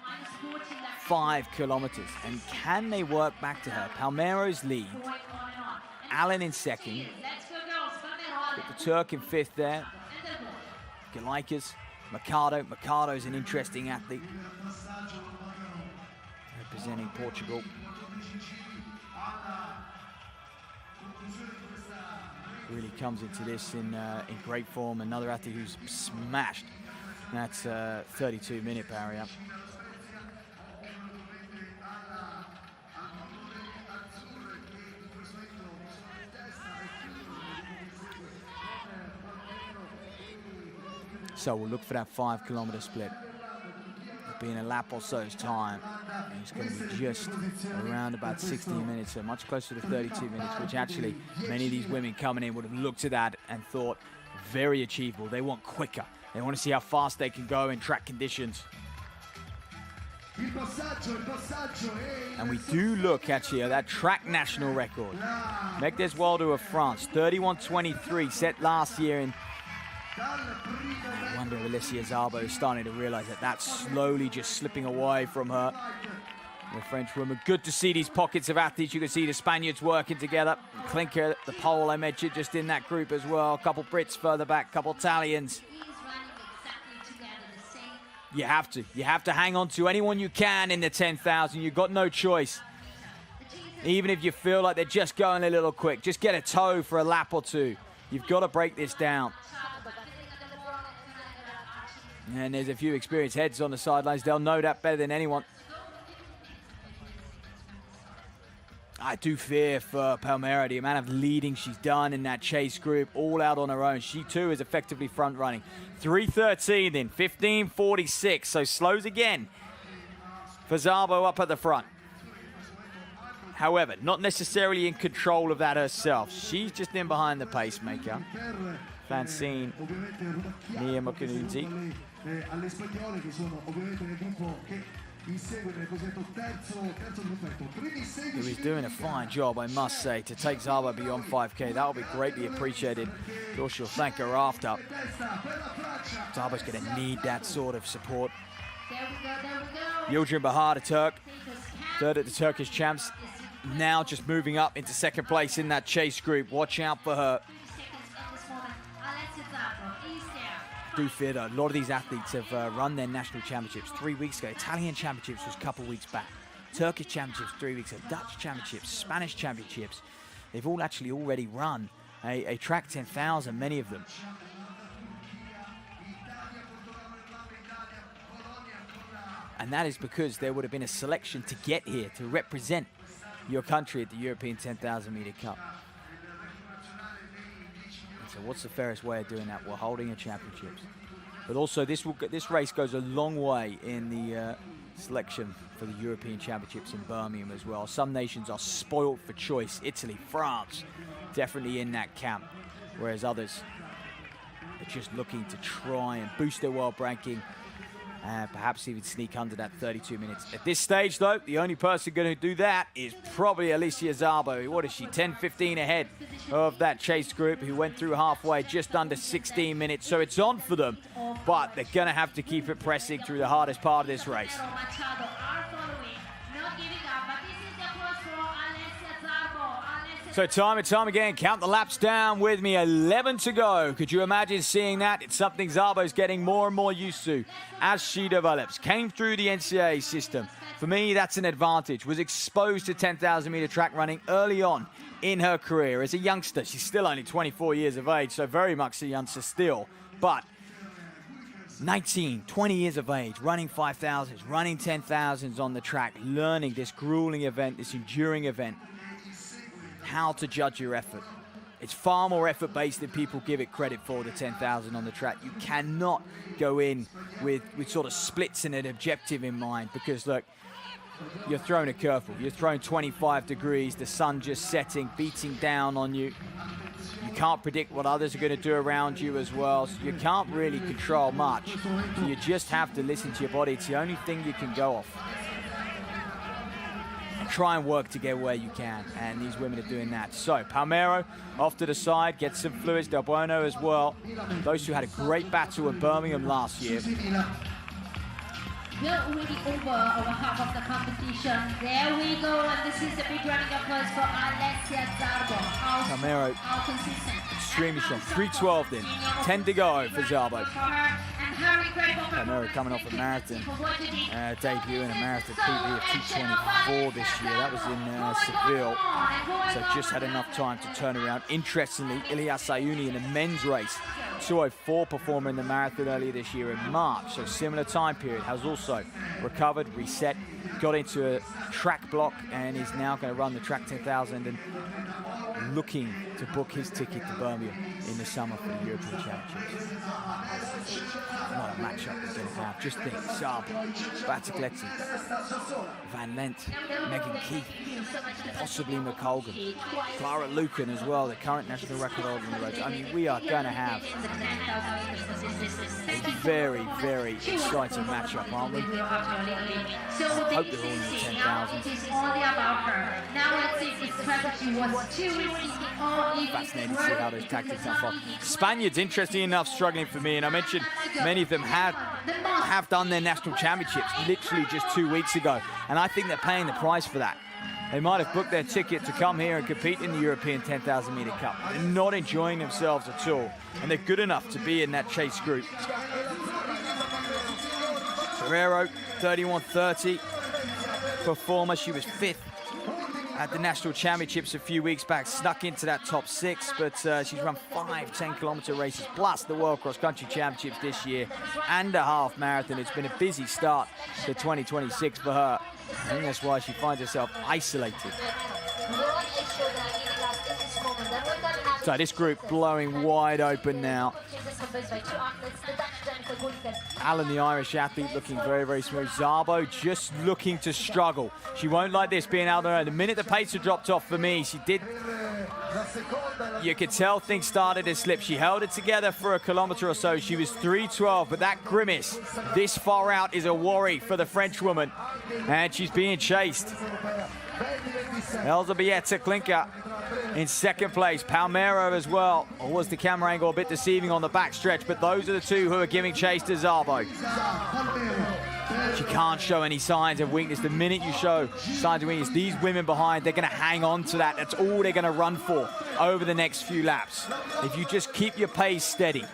5 kilometers. And can they work back to her? Palmero's lead, Allen in second, got the Turk in 5th there, Galaikas, Mercado. Mercado's an interesting athlete, representing Portugal. Really comes into this in great form. Another athlete who's smashed. That's a 32-minute barrier. So we'll look for that 5-kilometer split. It'll be in a lap or so's time. And it's going to be just around about 16 minutes, so much closer to 32 minutes, which actually many of these women coming in would have looked at that and thought very achievable. They want quicker. They want to see how fast they can go in track conditions. And we do look actually at that track national record. Meg Deswaldo of France, 31:23, set last year in. I wonder if Alicia Szabo is starting to realize that that's slowly just slipping away from her. The French woman. Good to see these pockets of athletes. You can see the Spaniards working together. Klinker, the Pole I mentioned, just in that group as well. A couple Brits further back, a couple Italians. You have to. You have to hang on to anyone you can in the 10,000. You've got no choice. Even if you feel like they're just going a little quick, just get a toe for a lap or two. You've got to break this down. And there's a few experienced heads on the sidelines. They'll know that better than anyone. I do fear for Palmera, the amount of leading she's done in that chase group, all out on her own. She too is effectively front running. 3:13 then, 15:46, so slows again for Szabo up at the front. However, not necessarily in control of that herself. She's just in behind the pacemaker. Francine Mia Mokununzi. He was doing a fine job, I must say, to take Szabo beyond 5K. That will be greatly appreciated. Of course, she'll thank her after. Szabo's going to need that sort of support. Yildirim Bahar, the Turk, third at the Turkish champs, now just moving up into second place in that chase group. Watch out for her. I do fear though, a lot of these athletes have run their national championships 3 weeks ago. Italian championships was a couple weeks back. Turkish championships 3 weeks ago. Dutch championships, Spanish championships. They've all actually already run a track 10,000, many of them. And that is because there would have been a selection to get here to represent your country at the European 10,000 meter cup. So what's the fairest way of doing that? Well, holding a championships. But also this race goes a long way in the selection for the European Championships in Birmingham as well. Some nations are spoiled for choice. Italy, France, definitely in that camp. Whereas others are just looking to try and boost their world ranking and perhaps even sneak under that 32 minutes. At this stage, though, the only person going to do that is probably Alicia Szabo. What is she, 10-15 ahead of that chase group who went through halfway just under 16 minutes. So it's on for them, but they're going to have to keep it pressing through the hardest part of this race. So time and time again, count the laps down with me, 11 to go. Could you imagine seeing that? It's something Szabo's getting more and more used to as she develops. Came through the NCAA system. For me, that's an advantage. Was exposed to 10,000 meter track running early on in her career. As a youngster, she's still only 24 years of age, so very much a youngster still. But 19, 20 years of age, running 5,000s, running 10,000s on the track, learning this grueling event, this enduring event. How to judge your effort. It's far more effort-based than people give it credit for, the 10,000 on the track. You cannot go in with sort of splits and an objective in mind because, look, you're throwing a curveball. You're throwing 25 degrees, the sun just setting, beating down on you. You can't predict what others are going to do around you as well, so you can't really control much. So you just have to listen to your body. It's the only thing you can go off. Try and work to get where you can, and these women are doing that. So Palmero off to the side, gets some fluids, Del Bueno as well. Those two had a great battle in Birmingham last year. We're already over our half of the competition. There we go, and this is the big running applause for Alessia Szabo. Palmero, How consistent. extremely strong. 3:12 then, 10 to go for Szabo. Palmero coming off a marathon debut in a marathon PB of 2:24 this year. That was in Seville, so just had enough time to turn around. Interestingly, Ilyas Sayuni in the men's race, 2:04 performer in the marathon earlier this year in March, so similar time period, has also recovered, reset, got into a track block, and is now going to run the track 10,000 and looking to book his ticket to Birmingham in the summer for the European Championships. What a matchup they're going to have. Just think, Szabo, Battagletti, Van Lent, Megan Keith, possibly McColgan, Clara Lucan as well, the current national record holder on the road. I mean, we are going to have a very, very exciting matchup, aren't we? I hope they're all in the 10,000. Fascinating to see how those tactics unfold. Spaniards, interesting enough, struggling for me, and I mentioned many of them have done their national championships literally just 2 weeks ago, and I think they're paying the price for that. They might have booked their ticket to come here and compete in the European 10,000 meter cup. They're not enjoying themselves at all, and they're good enough to be in that chase group. Ferrero, 31:30 performer. She was 5th at the national championships a few weeks back, snuck into that top 6, but she's run 5 10-kilometer races plus the World Cross Country Championships this year and a half marathon. It's been a busy start to 2026 for her. I think that's why she finds herself isolated. So this group blowing wide open now. Alan, the Irish athlete, looking very, very smooth. Szabo just looking to struggle. She won't like this being out there. The minute the pace had dropped off for me, she did. You could tell things started to slip. She held it together for a kilometer or so. She was 3:12, but that grimace this far out is a worry for the French woman. And she's being chased. Elżbieta Klinker in second place. Palmero as well. Or was the camera angle a bit deceiving on the backstretch? But those are the two who are giving chase to Szabo. She can't show any signs of weakness. The minute you show signs of weakness, these women behind, they're going to hang on to that. That's all they're going to run for over the next few laps. If you just keep your pace steady,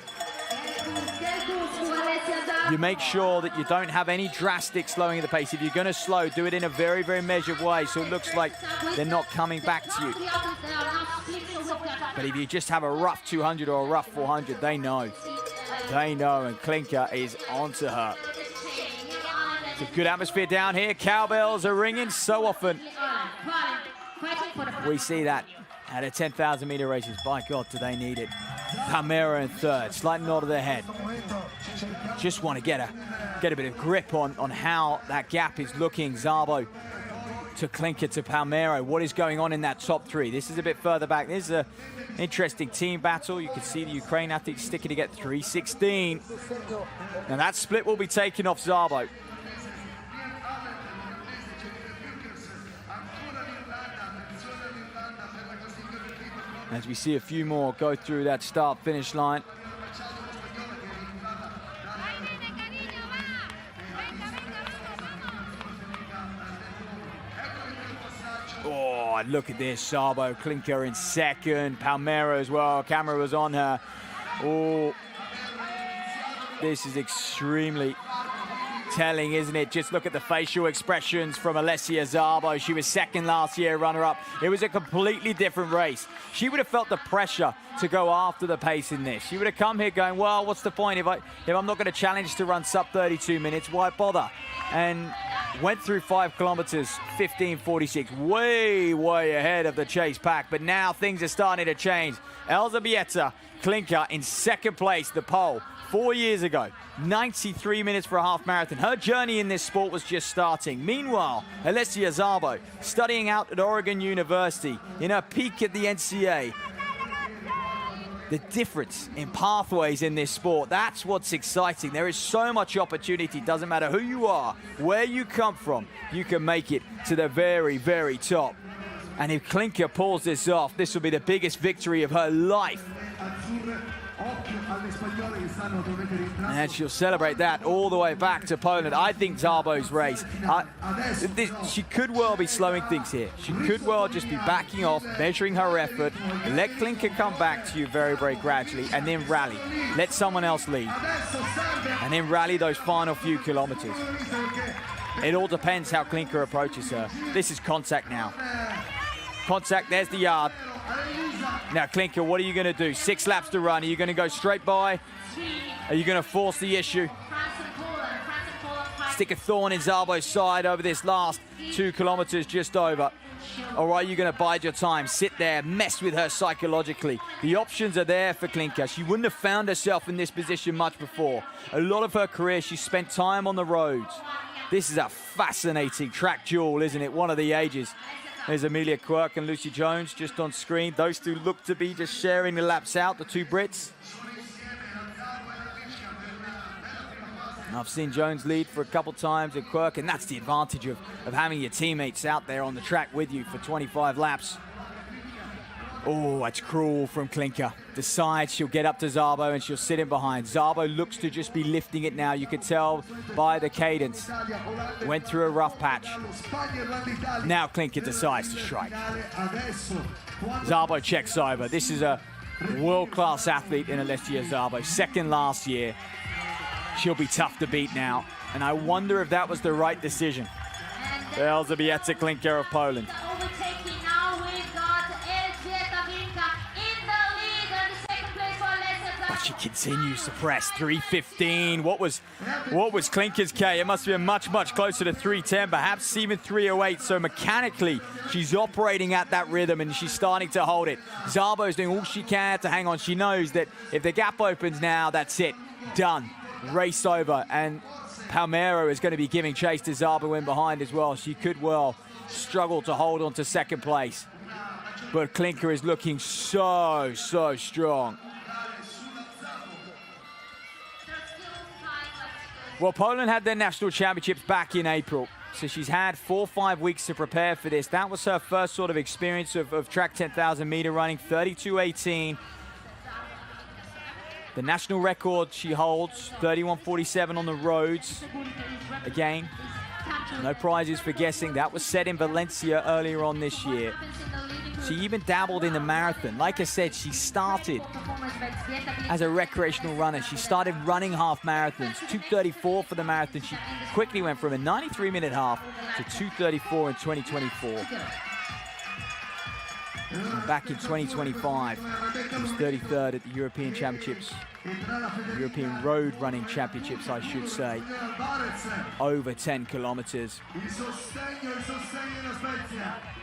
you make sure that you don't have any drastic slowing of the pace. If you're going to slow, do it in a very, very measured way so it looks like they're not coming back to you. But if you just have a rough 200 or a rough 400, they know. They know, and Klinker is onto her. It's a good atmosphere down here. Cowbells are ringing so often. We see that at a 10,000 meter races. By God, do they need it. Palmero in third, slight nod of their head. Just want to get a bit of grip on how that gap is looking. Szabo to Klinker to Palmero. What is going on in that top three? This is a bit further back. This is an interesting team battle. You can see the Ukraine athletes sticking to get 3:16. Now that split will be taken off Szabo. As we see a few more go through that start-finish line. Oh, look at this, Szabo, Klinker in second, Palmero as well, camera was on her. Oh, this is extremely telling, isn't it? Just look at the facial expressions from Alessia Szabo. She was second last year, runner-up. It was a completely different race. She would have felt the pressure to go after the pace in this. She would have come here going, well, what's the point if I'm not going to challenge to run sub 32 minutes, why bother? And went through 5 kilometers, 15:46, way ahead of the chase pack. But now things are starting to change. Elżbieta Klinker in second place, the pole. 4 years ago, 93 minutes for a half marathon. Her journey in this sport was just starting. Meanwhile, Alessia Szabo, studying out at Oregon University, in her peak at the NCA. The difference in pathways in this sport, that's what's exciting. There is so much opportunity. Doesn't matter who you are, where you come from, you can make it to the very top. And if Klinker pulls this off, this will be the biggest victory of her life. And she'll celebrate that all the way back to Poland. I think Szabo's race, she could well be slowing things here. She could well just be backing off, measuring her effort, let Klinker come back to you very gradually, and then rally. Let someone else lead. And then rally those final few kilometers. It all depends how Klinker approaches her. This is contact now. Contact, there's the yard. Now, Klinker, what are you going to do? 6 laps to run. Are you going to go straight by? Are you going to force the issue? Stick a thorn in Szabo's side over this last 2 kilometers just over? Or are you going to bide your time, sit there, mess with her psychologically? The options are there for Klinker. She wouldn't have found herself in this position much before. A lot of her career, she spent time on the roads. This is a fascinating track duel, isn't it? One of the ages. There's Amelia Quirk and Lucy Jones just on screen. Those two look to be just sharing the laps out, the two Brits. I've seen Jones lead for a couple times at Quirk, and that's the advantage of having your teammates out there on the track with you for 25 laps. Oh, that's cruel from Klinker. Decides she'll get up to Szabo and she'll sit in behind. Szabo looks to just be lifting it now. You can tell by the cadence. Went through a rough patch. Now Klinker decides to strike. Szabo checks over. This is a world-class athlete in Alessia Szabo. Second last year. She'll be tough to beat now. And I wonder if that was the right decision. Elżbieta Klinker of Poland. But she continues to press. 3:15. What was Klinker's K? It must have been much closer to 3:10, perhaps even 3:08. So mechanically, she's operating at that rhythm and she's starting to hold it. Szabo's doing all she can to hang on. She knows that if the gap opens now, that's it. Done. Race over. And Palmero is going to be giving chase to Szabo in behind as well. She could well struggle to hold on to second place. But Klinker is looking so strong. Well, Poland had their national championships back in April, so she's had 4 or 5 weeks to prepare for this. That was her first sort of experience of track 10,000 meter running, 32:18. The national record she holds, 31:47 on the roads. Again, no prizes for guessing. That was set in Valencia earlier on this year. She even dabbled in the marathon. Like I said, she started as a recreational runner. She started running half marathons, 2:34 for the marathon. She quickly went from a 93-minute half to 2:34 in 2024. And back in 2025, she was 33rd at the European Championships, European Road Running Championships, I should say, over 10 kilometers.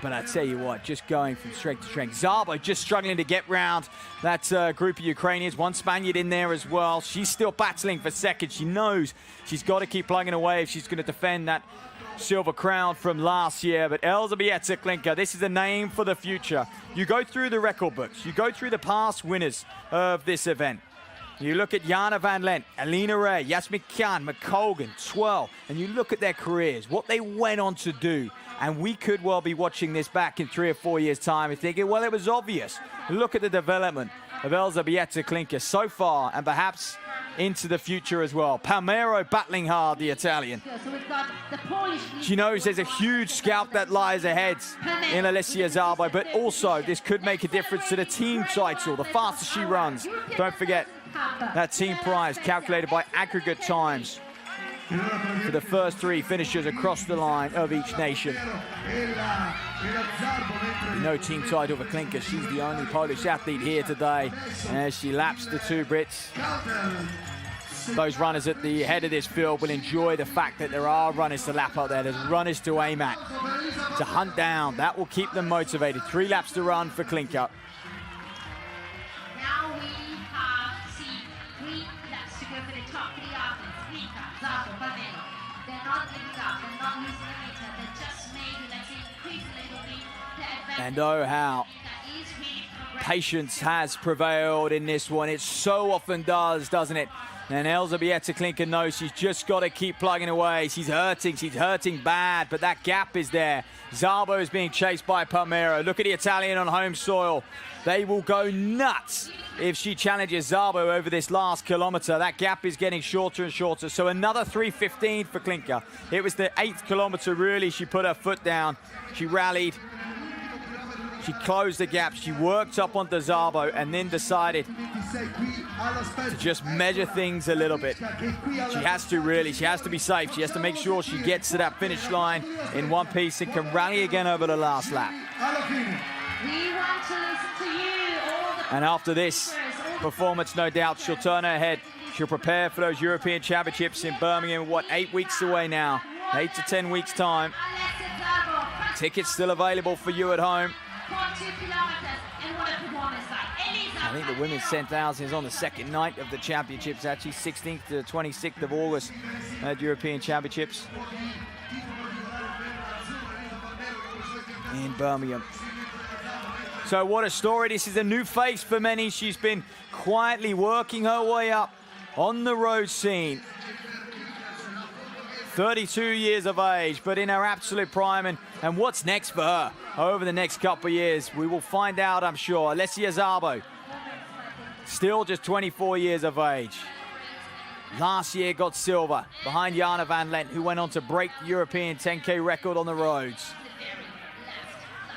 But I tell you what, just going from strength to strength. Szabo just struggling to get round that group of Ukrainians. One Spaniard in there as well. She's still battling for second. She knows she's got to keep plugging away if she's going to defend that silver crown from last year. But Elżbieta Klinka, this is a name for the future. You go through the record books, you go through the past winners of this event. You look at Jana van Lent, Alina Ray, Yasmin Khan, McColgan, Twirl, and you look at their careers, what they went on to do. And we could well be watching this back in 3 or 4 years' time and thinking, well, it was obvious. Look at the development of Elżbieta Klinka so far and perhaps into the future as well. Palmero battling hard, the Italian. So we've got the Polish. She knows there's a huge scalp that lies ahead in Alessia Szabo, but also this could make a difference to the team title. The faster she runs, don't forget that team prize calculated by aggregate times for the first 3 finishers across the line of each nation. No team title for Klinka. She's the only Polish athlete here today. And as she laps the 2 Brits, those runners at the head of this field will enjoy the fact that there are runners to lap out there. There's runners to aim at, to hunt down. That will keep them motivated. 3 laps to run for Klinka. Now we have seen 3 laps to go for the top 3 athletes. Klinka, Szabo, Palmero. They're not giving up. They're not losing the meter. They just maybe, let's say, increase a little bit the advantage. And oh, how That is really progressive. patience has prevailed in this one. It so often does, doesn't it? And Elżbieta Klinka knows she's just got to keep plugging away. She's hurting bad, but that gap is there. Szabo is being chased by Palmero. Look at the Italian on home soil. They will go nuts if she challenges Szabo over this last kilometre. That gap is getting shorter and shorter. So another 3:15 for Klinka. It was the 8th kilometre, really. She put her foot down. She rallied. She closed the gap. She worked up onto Szabo and then decided to just measure things a little bit. She has to really. She has to be safe. She has to make sure she gets to that finish line in one piece and can rally again over the last lap. We want to listen to you, all the And after this performance, no doubt, she'll turn her head. She'll prepare for those European Championships in Birmingham, 8 weeks away now? 8 to 10 weeks' time. Alessia Szabo, Tickets still available for you at home. 0.2 kilometers, and what a performance like. Elisa I think the women's 10,000 is on the second night of the championships, actually 16th to 26th of August at European Championships in Birmingham. So what a story. This is a new face for many. She's been quietly working her way up on the road scene. 32 years of age, but in her absolute prime. And what's next for her over the next couple of years? We will find out, I'm sure. Alessia Szabo, still just 24 years of age. Last year got silver behind Jana van Lent, who went on to break the European 10K record on the roads.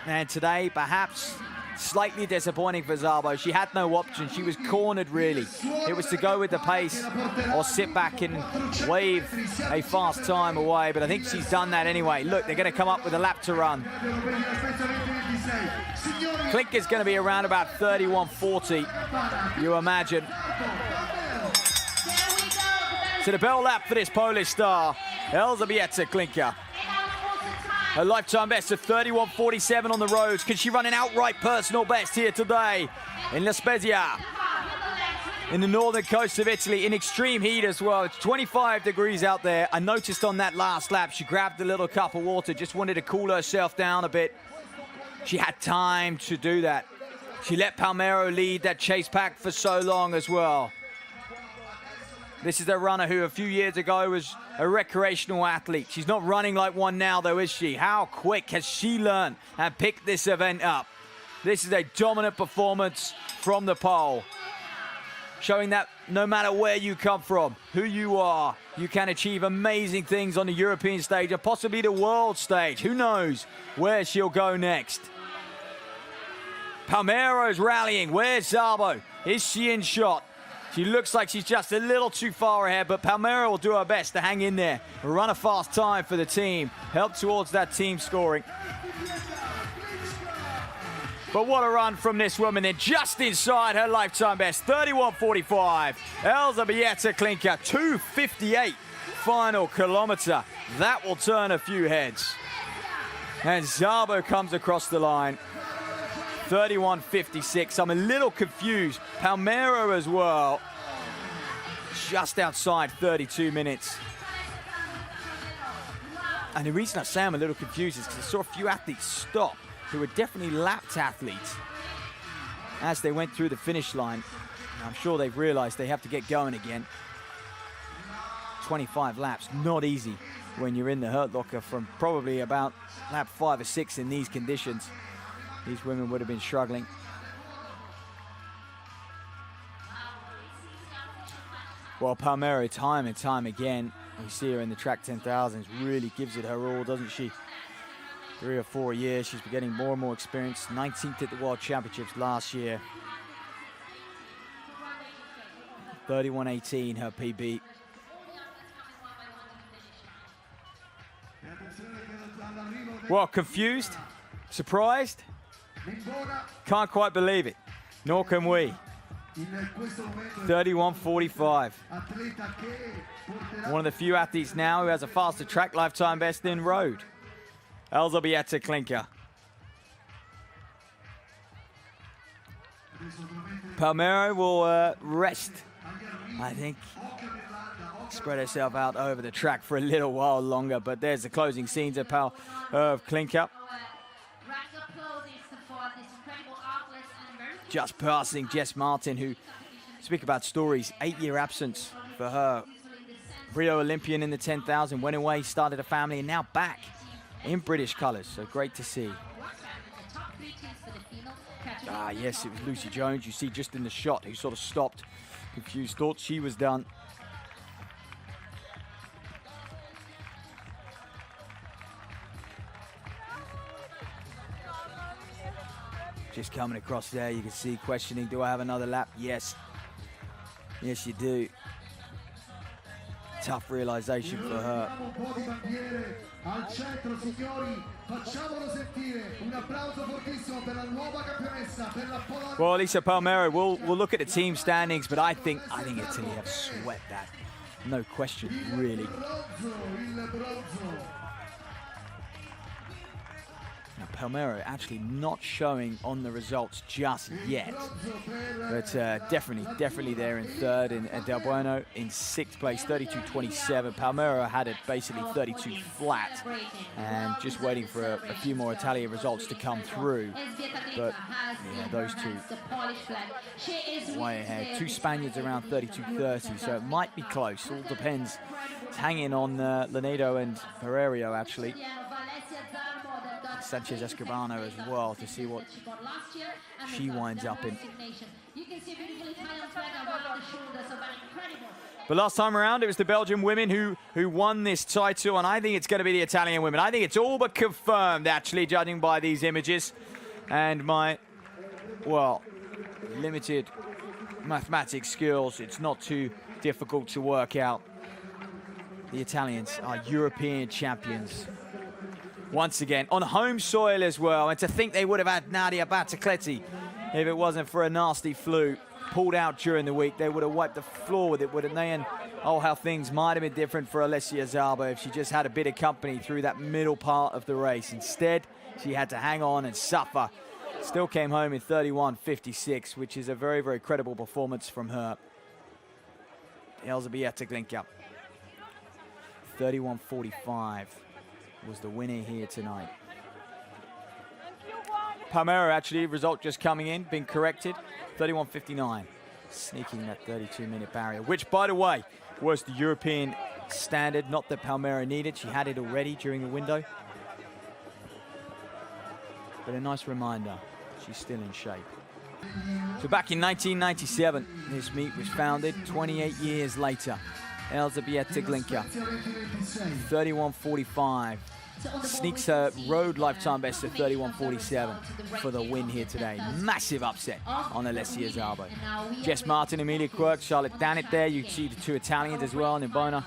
And today, perhaps slightly disappointing for Szabo. She had no option. She was cornered, really. It was to go with the pace or sit back and wave a fast time away. But I think she's done that anyway. Look, they're going to come up with a lap to run. Klinka's going to be around about 31:40, you imagine. So the bell lap for this Polish star, Elżbieta Klinka. Her lifetime best of 31:47 on the roads. Can she run an outright personal best here today in Spezia, in the northern coast of Italy, in extreme heat as well? It's 25 degrees out there. I noticed on that last lap, she grabbed a little cup of water, just wanted to cool herself down a bit. She had time to do that. She let Palmero lead that chase pack for so long as well. This is a runner who a few years ago was a recreational athlete. She's not running like one now, though, is she? How quick has she learned and picked this event up? This is a dominant performance from the pole, showing that no matter where you come from, who you are, you can achieve amazing things on the European stage and possibly the world stage. Who knows where she'll go next? Palmero's rallying. Where's Szabo? Is she in shot? She looks like she's just a little too far ahead, but Palmero will do her best to hang in there, run a fast time for the team, help towards that team scoring. But what a run from this woman then, just inside her lifetime best, 31:45. Elżbieta Klinka, 2:58 final kilometre. That will turn a few heads. And Szabo comes across the line. 31:56. I'm a little confused. Palmero as well. Just outside 32 minutes. And the reason I say I'm a little confused is because I saw a few athletes stop who were definitely lapped athletes as they went through the finish line. And I'm sure they've realized they have to get going again. 25 laps, not easy when you're in the hurt locker from probably about lap 5 or 6 in these conditions. These women would have been struggling. Well, Palmero, time and time again, we see her in the track 10,000s, really gives it her all, doesn't she? 3 or 4 years, she's been getting more and more experience. 19th at the World Championships last year. 31.18 her PB. Well, confused, surprised, can't quite believe it, nor can we. 31.45. One of the few athletes now who has a faster track lifetime best in road. Elżbieta Klinker. Palmero will rest, I think. Spread herself out over the track for a little while longer, but there's the closing scenes of Klinker. Just passing Jess Martin, who, speak about stories, 8-year absence for her. Rio Olympian in the 10,000, went away, started a family, and now back in British colours, so great to see. Ah, yes, it was Lucy Jones, you see just in the shot, who sort of stopped, confused, thought she was done. Just coming across there, you can see questioning, do I have another lap? Yes. Yes, you do. Tough realization for her. Well, Elisa Palmero, we'll look at the team standings, but I think Italy have swept that. No question, really. Now, Palmero actually not showing on the results just yet, but definitely there in third, and Del Bueno in 6th place, 32.27. Palmero had it basically 32 flat, and just waiting for a few more Italian results to come through. But yeah, those two way ahead. 2 Spaniards around 32.30, so it might be close. All depends. It's hanging on Lanedo and Ferrerio actually. Sánchez-Escribano as well, to see what she winds up in. But last time around, it was the Belgian women who won this title, and I think it's going to be the Italian women. I think it's all but confirmed, actually, judging by these images. And my, well, limited mathematics skills, it's not too difficult to work out. The Italians are European champions. Once again, on home soil as well. And to think they would have had Nadia Battacletti if it wasn't for a nasty flu. Pulled out during the week, they would have wiped the floor with it, wouldn't they? And oh, how things might have been different for Alessia Szabo if she just had a bit of company through that middle part of the race. Instead, she had to hang on and suffer. Still came home in 31.56, which is a very, very credible performance from her. Elżbieta Klinker. 31.45. Was the winner here tonight. Palmero, actually, result just coming in, been corrected, 31.59. Sneaking that 32-minute barrier, which, by the way, was the European standard. Not that Palmero needed, she had it already during the window. But a nice reminder, she's still in shape. So back in 1997, this meet was founded, 28 years later. Elżbieta Klinker, 31.45. Sneaks her road lifetime best to 31.47 for the win here today. Massive upset on Alessia Szabo. Jess Martin, Emilia Quirk, Charlotte Dannett there. You see the 2 Italians as well, Nibona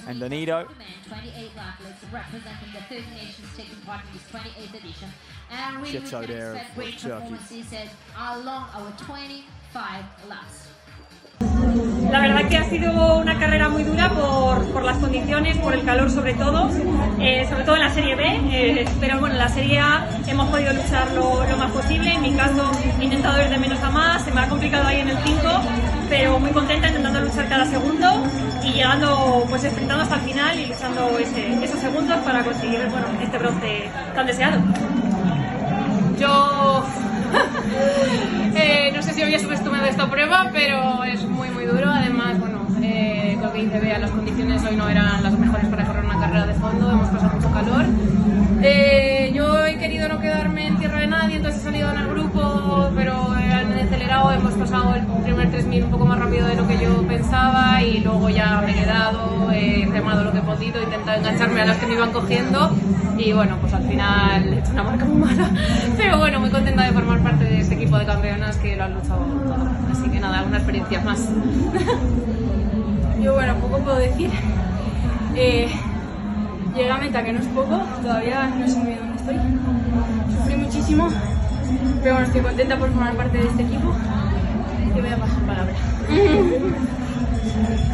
and Lanedo. 28 athletes representing the 30 nations taking part in this 28th edition. And really Shito there set great performances along our 25 laps. La verdad que ha sido una carrera muy dura por las condiciones, por el calor sobre todo en la Serie B, pero bueno, en la Serie A hemos podido luchar lo más posible. En mi caso he intentado ir de menos a más, se me ha complicado ahí en el 5, pero muy contenta, intentando luchar cada segundo y llegando, pues sprintando hasta el final y luchando esos segundos para conseguir, bueno, este bronce tan deseado. Yo no sé si había subestimado esta prueba, pero es muy duro. Además, bueno, lo que dice Bea, las condiciones hoy no eran las mejores para correr una carrera de fondo, hemos pasado mucho calor. Yo he querido no quedarme en tierra de nadie, entonces he salido en el grupo, pero en el acelerado hemos pasado el primer 3000 un poco más rápido de lo que yo pensaba y luego ya me he quedado, he remado lo que he podido, he intentado engancharme a las que me iban cogiendo y bueno, pues al final he hecho una marca muy mala, pero bueno, muy contenta de formar parte de este equipo de campeonas que lo han luchado todo, así que nada, una experiencia más. Yo, bueno, poco puedo decir. Llegué a meta, que no es poco, todavía no sé muy bien dónde estoy. Sufrí muchísimo, pero bueno, estoy contenta por formar parte de este equipo. Y voy a pasar palabra.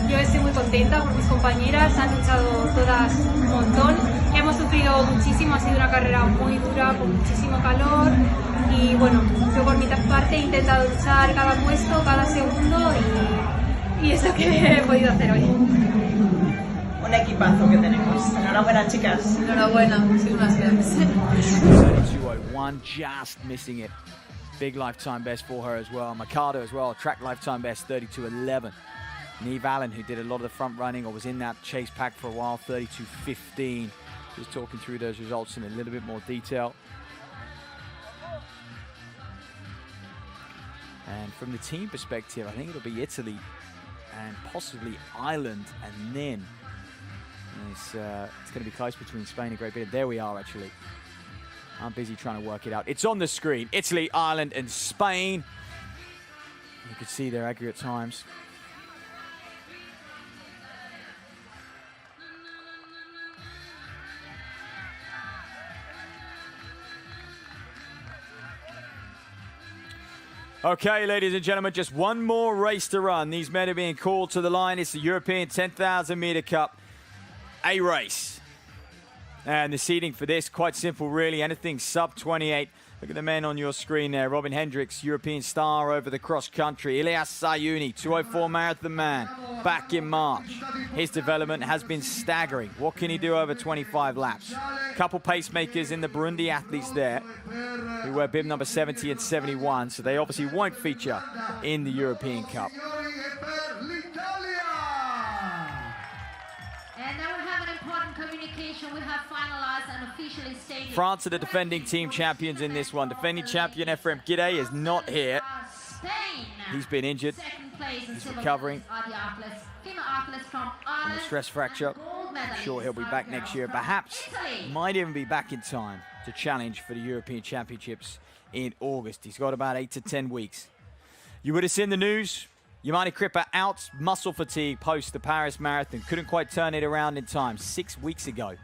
Yo estoy muy contenta por mis compañeras, han luchado todas un montón, hemos sufrido muchísimo, ha sido una carrera muy dura, con muchísimo calor y bueno, yo por mi parte he intentado luchar cada puesto, cada segundo y es lo que he podido hacer hoy. Un equipazo que tenemos. Enhorabuena, chicas. Enhorabuena, sois unas grandes. 201, just missing it. Big lifetime best for her as well. Marcada as well, track lifetime best 32.11. Neve Allen, who did a lot of the front running or was in that chase pack for a while, 32.15. Just talking through those results in a little bit more detail. And from the team perspective, I think it'll be Italy and possibly Ireland, and then it's going to be close between Spain and Great Britain. There we are, actually. I'm busy trying to work it out. It's on the screen. Italy, Ireland, and Spain. You can see their aggregate times. Okay, ladies and gentlemen, just one more race to run. These men are being called to the line. It's the European 10,000 meter cup, a race. And the seeding for this, quite simple, really. Anything sub 28. Look at the men on your screen there. Robin Hendricks, European star over the cross country. Ilias Sayuni, 204 marathon man, back in March. His development has been staggering. What can he do over 25 laps? Couple pacemakers in the Burundi athletes there, who wear bib number 70 and 71, so they obviously won't feature in the European Cup. And now we have an important communication. We have finalized and officially stated. France are the defending team champions in this one. Defending champion Ephraim Gide is not here. Spain. He's been injured. Second place and He's silver recovering medals are the athletes, female athletes from from Ireland. a stress fracture. I'm sure he'll be back next year. Perhaps might even be back in time to challenge for the European Championships in August. He's got about 8 to 10 weeks. You would have seen the news. Yamani Crippa out, muscle fatigue post the Paris Marathon. Couldn't quite turn it around in time. 6 weeks ago,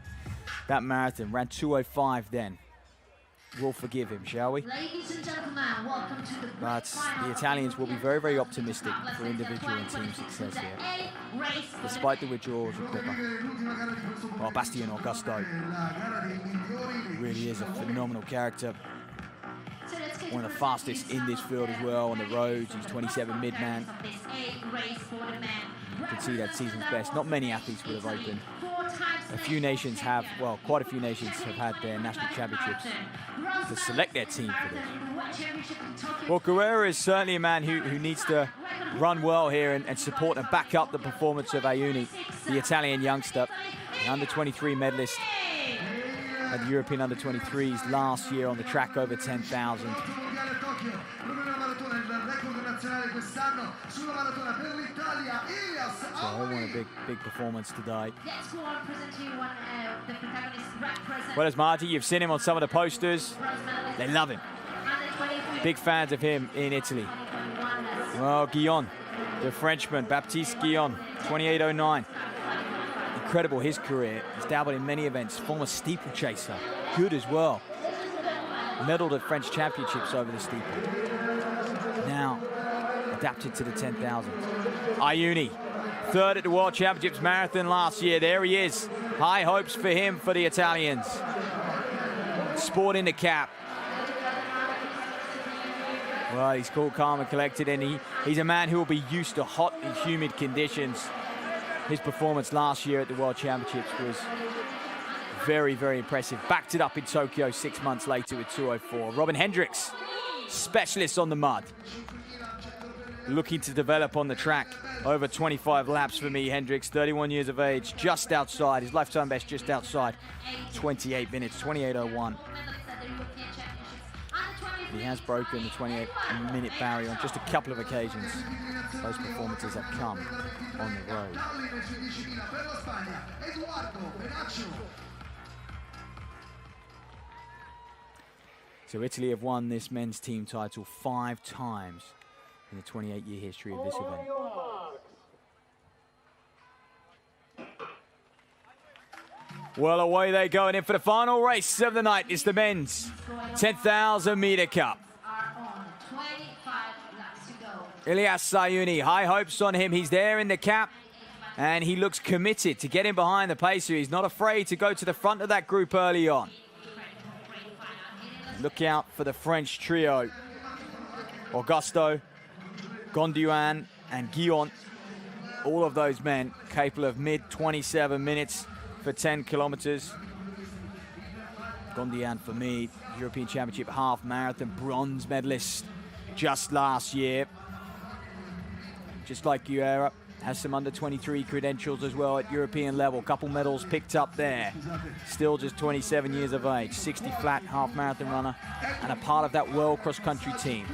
that marathon ran 2:05 then. We'll forgive him, shall we? Ladies and gentlemen, welcome to the But the Italians will be very, very optimistic for individual and team success here. Despite the withdrawals of Crippa. Well, Bastian Augusto really is a phenomenal character. One of the fastest in this field as well on the roads. He's 27 mid-man. You can see that season's best. Not many athletes would have opened. A few nations have, well, quite a few nations have had their national championships to select their team for this. Well, Guerrero is certainly a man who needs to run well here and support and back up the performance of Ayuni, the Italian youngster, the under-23 medalist at the European under-23s last year on the track over 10,000. So I want a big performance today. Well, as Marty, you've seen him on some of the posters. They love him. Big fans of him in Italy. Well, Guillon, the Frenchman, Baptiste Guillon, 28.09. Incredible his career. He's dabbled in many events. Former steeplechaser, good as well. Medaled at French championships over the steeple. Now adapted to the 10,000. Ayuni, third at the World Championships Marathon last year. There he is. High hopes for him for the Italians. Sporting the cap. Well, he's cool, calm, and collected, and he's a man who will be used to hot and humid conditions. His performance last year at the World Championships was very, very impressive. Backed it up in Tokyo 6 months later with 2:04. Robin Hendricks, specialist on the mud. Looking to develop on the track. Over 25 laps for me, Hendricks, 31 years of age, just outside. His lifetime best just outside 28 minutes, 28:01. He has broken the 28-minute barrier on just a couple of occasions. Those performances have come on the road. So Italy have won this men's team title 5 times in the 28-year history of this event. Well, away they go, and in for the final race of the night. It's the men's 10,000 meter cup. Ilyas Sayuni, high hopes on him. He's there in the cap, and he looks committed to getting behind the pacer. He's not afraid to go to the front of that group early on. Look out for the French trio. Augusto, Gondouin, and Guillon. All of those men capable of mid-27 minutes for 10 kilometers. Gondouin, for me, European Championship half marathon bronze medalist just last year. Just like Guerra, has some under-23 credentials as well at European level. Couple medals picked up there. Still just 27 years of age, 60 flat half marathon runner, and a part of that world cross-country team.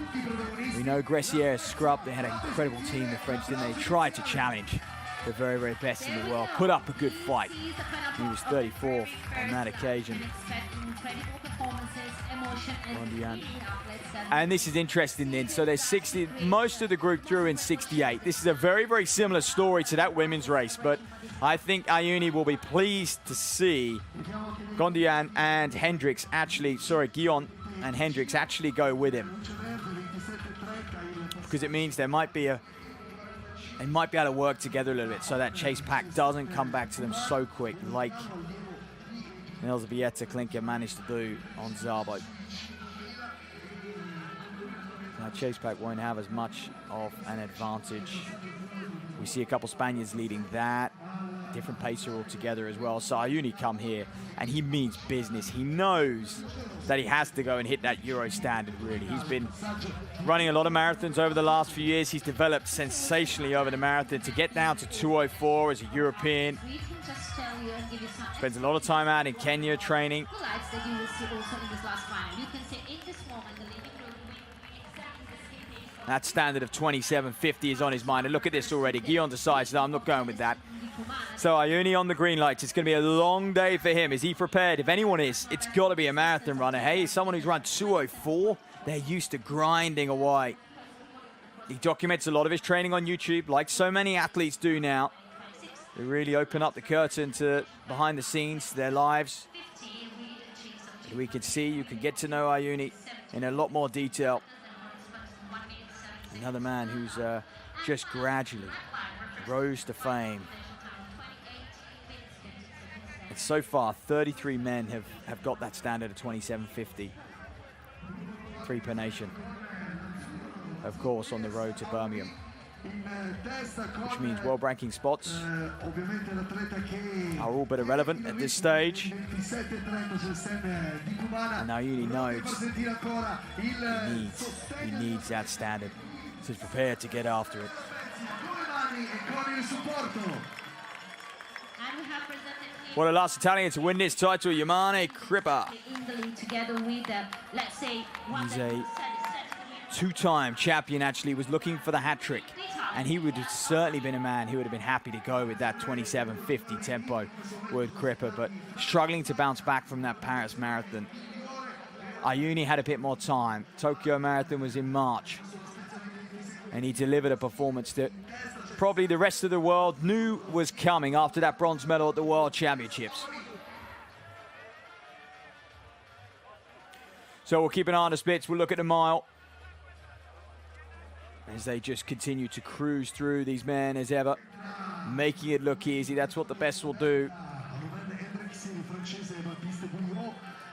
We know Gressier, Scrub, they had an incredible team, the French, didn't they? Tried to challenge the very, very best in the world. Put up a good fight. He was 34th on that occasion. And this is interesting then. So there's 60, most of the group through in 68. This is a very, very similar story to that women's race, but I think Ayuni will be pleased to see Gondouin and Hendricks actually, Guillon and Hendricks actually go with him. Because it means they might be able to work together a little bit so that chase pack doesn't come back to them so quick like Elzbieta Klinker managed to do on Szabo. That chase pack won't have as much of an advantage. We see a couple Spaniards leading that. Different pacer altogether as well. So Ayuni come here, and he means business. He knows that he has to go and hit that Euro standard, really. He's been running a lot of marathons over the last few years. He's developed sensationally over the marathon to get down to 2:04 as a European. Spends a lot of time out in Kenya training. That standard of 27.50 is on his mind. And look at this already. Guillon decides that I'm not going with that. So Ayuni on the green lights. It's going to be a long day for him. Is he prepared? If anyone is, it's got to be a marathon runner. Hey, someone who's run 2:04, they're used to grinding away. He documents a lot of his training on YouTube, like so many athletes do now. They really open up the curtain to behind the scenes, to their lives. And we can see, you can get to know Ayuni in a lot more detail. Another man who's just gradually rose to fame. And so far, 33 men have got that standard of 27.50. 3 per nation. Of course, on the road to Birmingham. Which means world ranking spots are all but irrelevant at this stage. And Ayuni knows he needs that standard. So he's prepared to get after it. What a last Italian to win this title, Yamane Crippa. He's a 2-time champion, actually, was looking for the hat trick. And he would have certainly been a man who would have been happy to go with that 27.50 tempo with Crippa, but struggling to bounce back from that Paris marathon. Ayuni had a bit more time. Tokyo Marathon was in March. And he delivered a performance that probably the rest of the world knew was coming after that bronze medal at the World Championships. So we'll keep an eye on the splits. We'll look at the mile as they just continue to cruise through, these men as ever, making it look easy. That's what the best will do.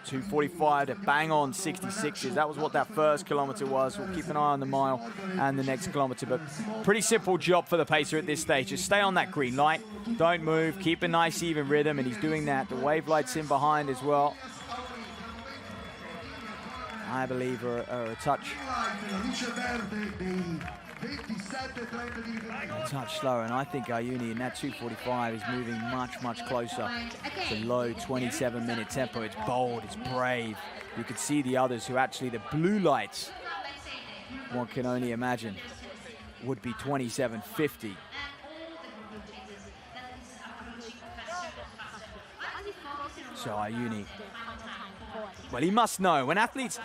2:45 to bang on 66s. That was what that first kilometer was. We'll keep an eye on the mile and the next kilometer, but pretty simple job for the pacer at this stage. Just stay on that green light, don't move, keep a nice even rhythm, and he's doing that. The wave lights in behind as well, I believe, are a touch slower, and I think Ayuni in that 2:45 is moving much closer to low 27-minute tempo. It's bold, it's brave. You could see the others who actually, the blue lights, one can only imagine, would be 27:50. So Ayuni, well, he must know when athletes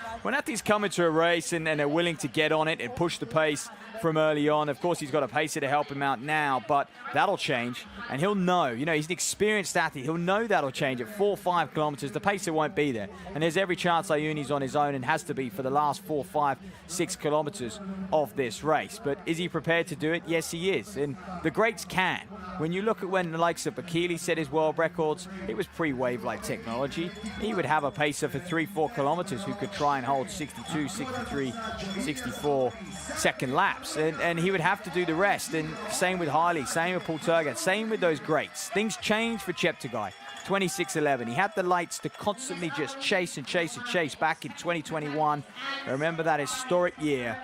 come into a race and are willing to get on it and push the pace from early on. Of course, he's got a pacer to help him out now, but that'll change, and he'll know. You know, he's an experienced athlete. He'll know that'll change at 4 or 5 kilometers. The pacer won't be there, and there's every chance Ayuni's on his own and has to be for the last 4, 5, 6 kilometers of this race. But is he prepared to do it? Yes, he is, and the greats can. When you look at when the likes of Bekele set his world records, it was pre-wave light technology. He would have a pacer for 3, 4 kilometers who could try and hold 62, 63, 64 second laps, and he would have to do the rest. And same with Haile, same with Paul Turget, same with those greats. Things changed for Cheptegei. 26:11. He had the lights to constantly just chase and chase and chase back in 2021. I remember that historic year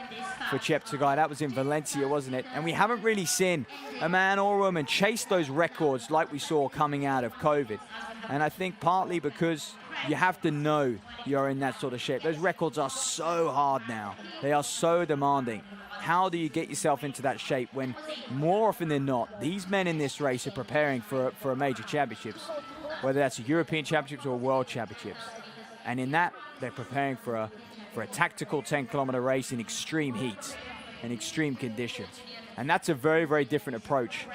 for Cheptegei. That was in Valencia, wasn't it? And we haven't really seen a man or a woman chase those records like we saw coming out of COVID. And I think partly because you have to know you're in that sort of shape. Those records are so hard now. They are so demanding. How do you get yourself into that shape when more often than not, these men in this race are preparing for a major championships, whether that's a European championships or world championships. And in that, they're preparing for a tactical 10-kilometer race in extreme heat and extreme conditions. And that's a very, very different approach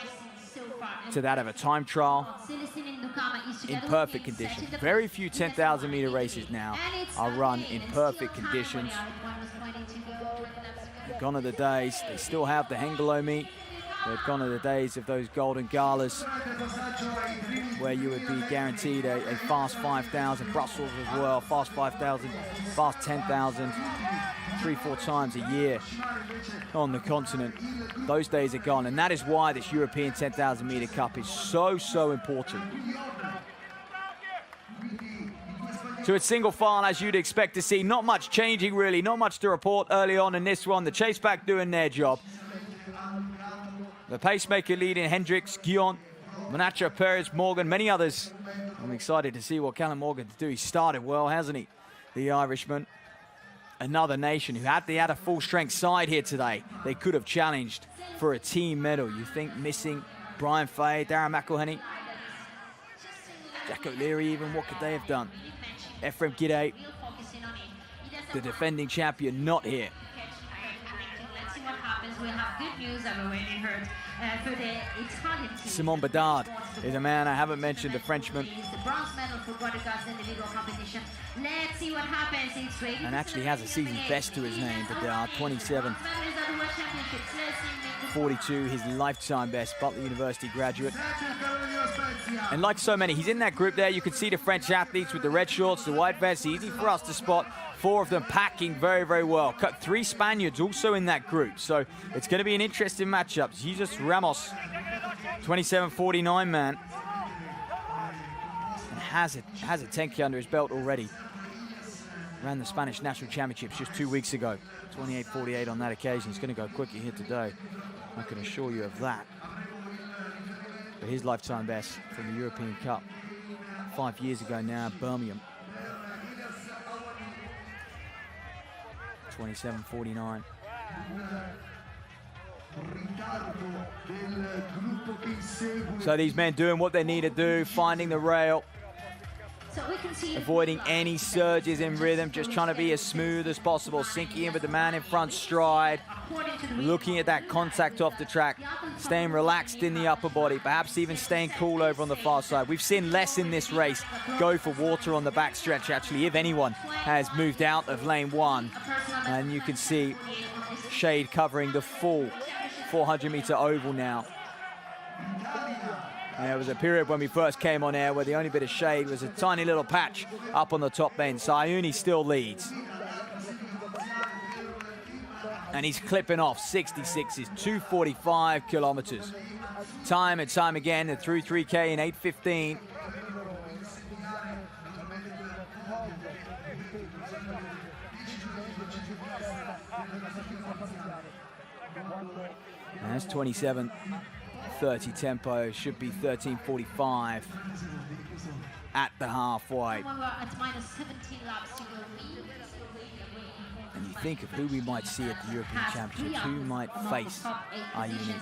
to that of a time trial in perfect conditions. Very few 10,000 meter races now are run in perfect conditions. Gone are the days, they still have the Hengelo meet. They've gone are the days of those golden galas where you would be guaranteed a fast 5,000, Brussels as well, fast 5,000, fast 10,000, 3-4 times a year on the continent. Those days are gone, and that is why this European 10,000 meter cup is so important. To its single file, as you'd expect to see. Not much changing, really. Not much to report early on in this one. The chase pack doing their job. The pacemaker leading Hendricks, Guillaume, Manacha, Perez, Morgan, many others. I'm excited to see what Callum Morgan to do. He started well, hasn't he? The Irishman. Another nation who had a full-strength side here today. They could have challenged for a team medal. You think missing Brian Fay, Darren McElhenney, Jack O'Leary even, what could they have done? Ephraim Gide, the defending champion, not here. Let's see what happens. We have good news. I've already heard for the Italian team. Simon Bedard is a man I haven't mentioned, the Frenchman. He's the bronze medal for bodyguards individual competition. Let's see what happens. It's ready. And actually has a season best to his name, Bedard, 27:42, his lifetime best, Butler University graduate. And like so many, he's in that group there. You can see the French athletes with the red shorts, the white vests. Easy for us to spot. 4 of them packing very, very well. Cut 3 Spaniards also in that group. So it's going to be an interesting matchup. Jesus Ramos, 27:49 man. And has a 10K under his belt already. Ran the Spanish National Championships just 2 weeks ago. 28:48 on that occasion. He's going to go quicker here today. I can assure you of that. But his lifetime best from the European Cup 5 years ago now, Birmingham. 27:49. So these men doing what they need to do, finding the rail, avoiding any surges in rhythm, just trying to be as smooth as possible, sinking in with the man in front stride, looking at that contact off the track, staying relaxed in the upper body, perhaps even staying cool over on the far side. We've seen less in this race go for water on the back stretch, actually, if anyone has moved out of lane 1. And you can see shade covering the full 400-meter oval now. There was a period when we first came on air where the only bit of shade was a tiny little patch up on the top end. So Ayuni still leads. And he's clipping off 66s, 245 kilometers. Time and time again, through 3K in 8:15. And that's 27:30 tempo, should be 13:45 at the halfway. We're at minus 17 laps to go. And you think of who we might see at the European Championships, who might face Ayuni,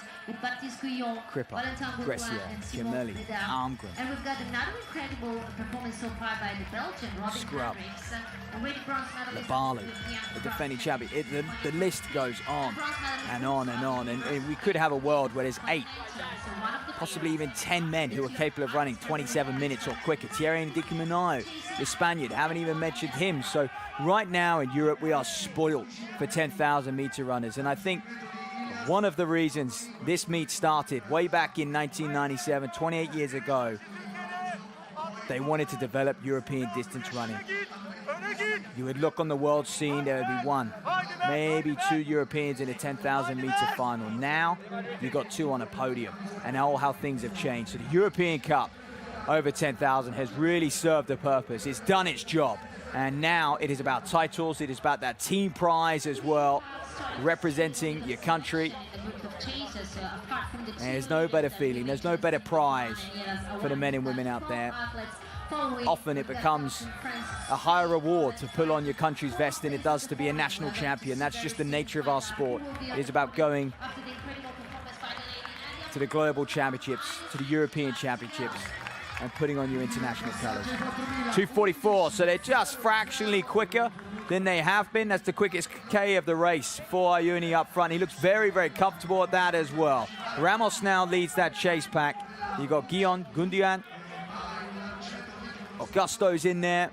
Crippa, Brescia, Gemelli, Almgren. And we've got another incredible performance so far by the Belgian, Robin Scrub, Lebalu, the defending champion. The list goes on and on and on. And we could have a world where there's 8, possibly even 10 men who are capable of running 27 minutes or quicker. Thierry Ndikumanayo, the Spaniard, haven't even mentioned him. So right now in Europe, we are spoiled for 10,000 meter runners. And I think one of the reasons this meet started way back in 1997, 28 years ago, they wanted to develop European distance running. You would look on the world scene, there would be 1, maybe 2 Europeans in a 10,000 meter final. Now, you've got 2 on a podium, and all how things have changed. So the European Cup over 10,000 has really served a purpose. It's done its job. And now it is about titles, it is about that team prize as well, representing your country. And there's no better feeling, there's no better prize for the men and women out there. Often it becomes a higher reward to pull on your country's vest than it does to be a national champion. That's just the nature of our sport. It is about going to the global championships, to the European championships, and putting on your international colours. 2:44, so they're just fractionally quicker than they have been. That's the quickest K of the race for Ayuni up front. He looks very, very comfortable at that as well. Ramos now leads that chase pack. You've got Guillaume, Gundian, Augusto's in there,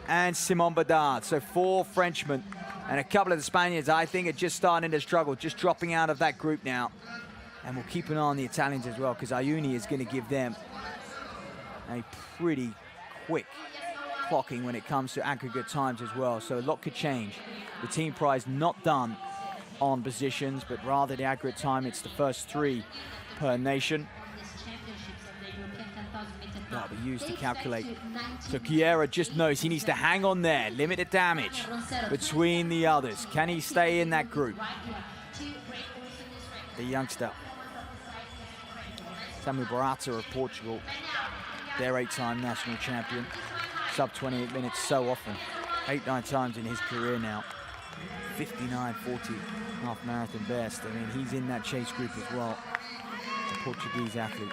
and Simon Bedard. So 4 Frenchmen and a couple of the Spaniards, I think, are just starting to struggle, just dropping out of that group now. And we'll keep an eye on the Italians as well, because Ayuni is going to give them a pretty quick clocking when it comes to aggregate times as well. So a lot could change. The team prize not done on positions, but rather the aggregate time. It's the first 3 per nation. That'll be used to calculate. So Guerra just knows he needs to hang on there, limit the damage between the others. Can he stay in that group? The youngster, Samuel Barata of Portugal, their 8-time national champion. Sub 28 minutes so often, 8-9 times in his career now. 59:40 half marathon best. I mean, he's in that chase group as well. The Portuguese athlete.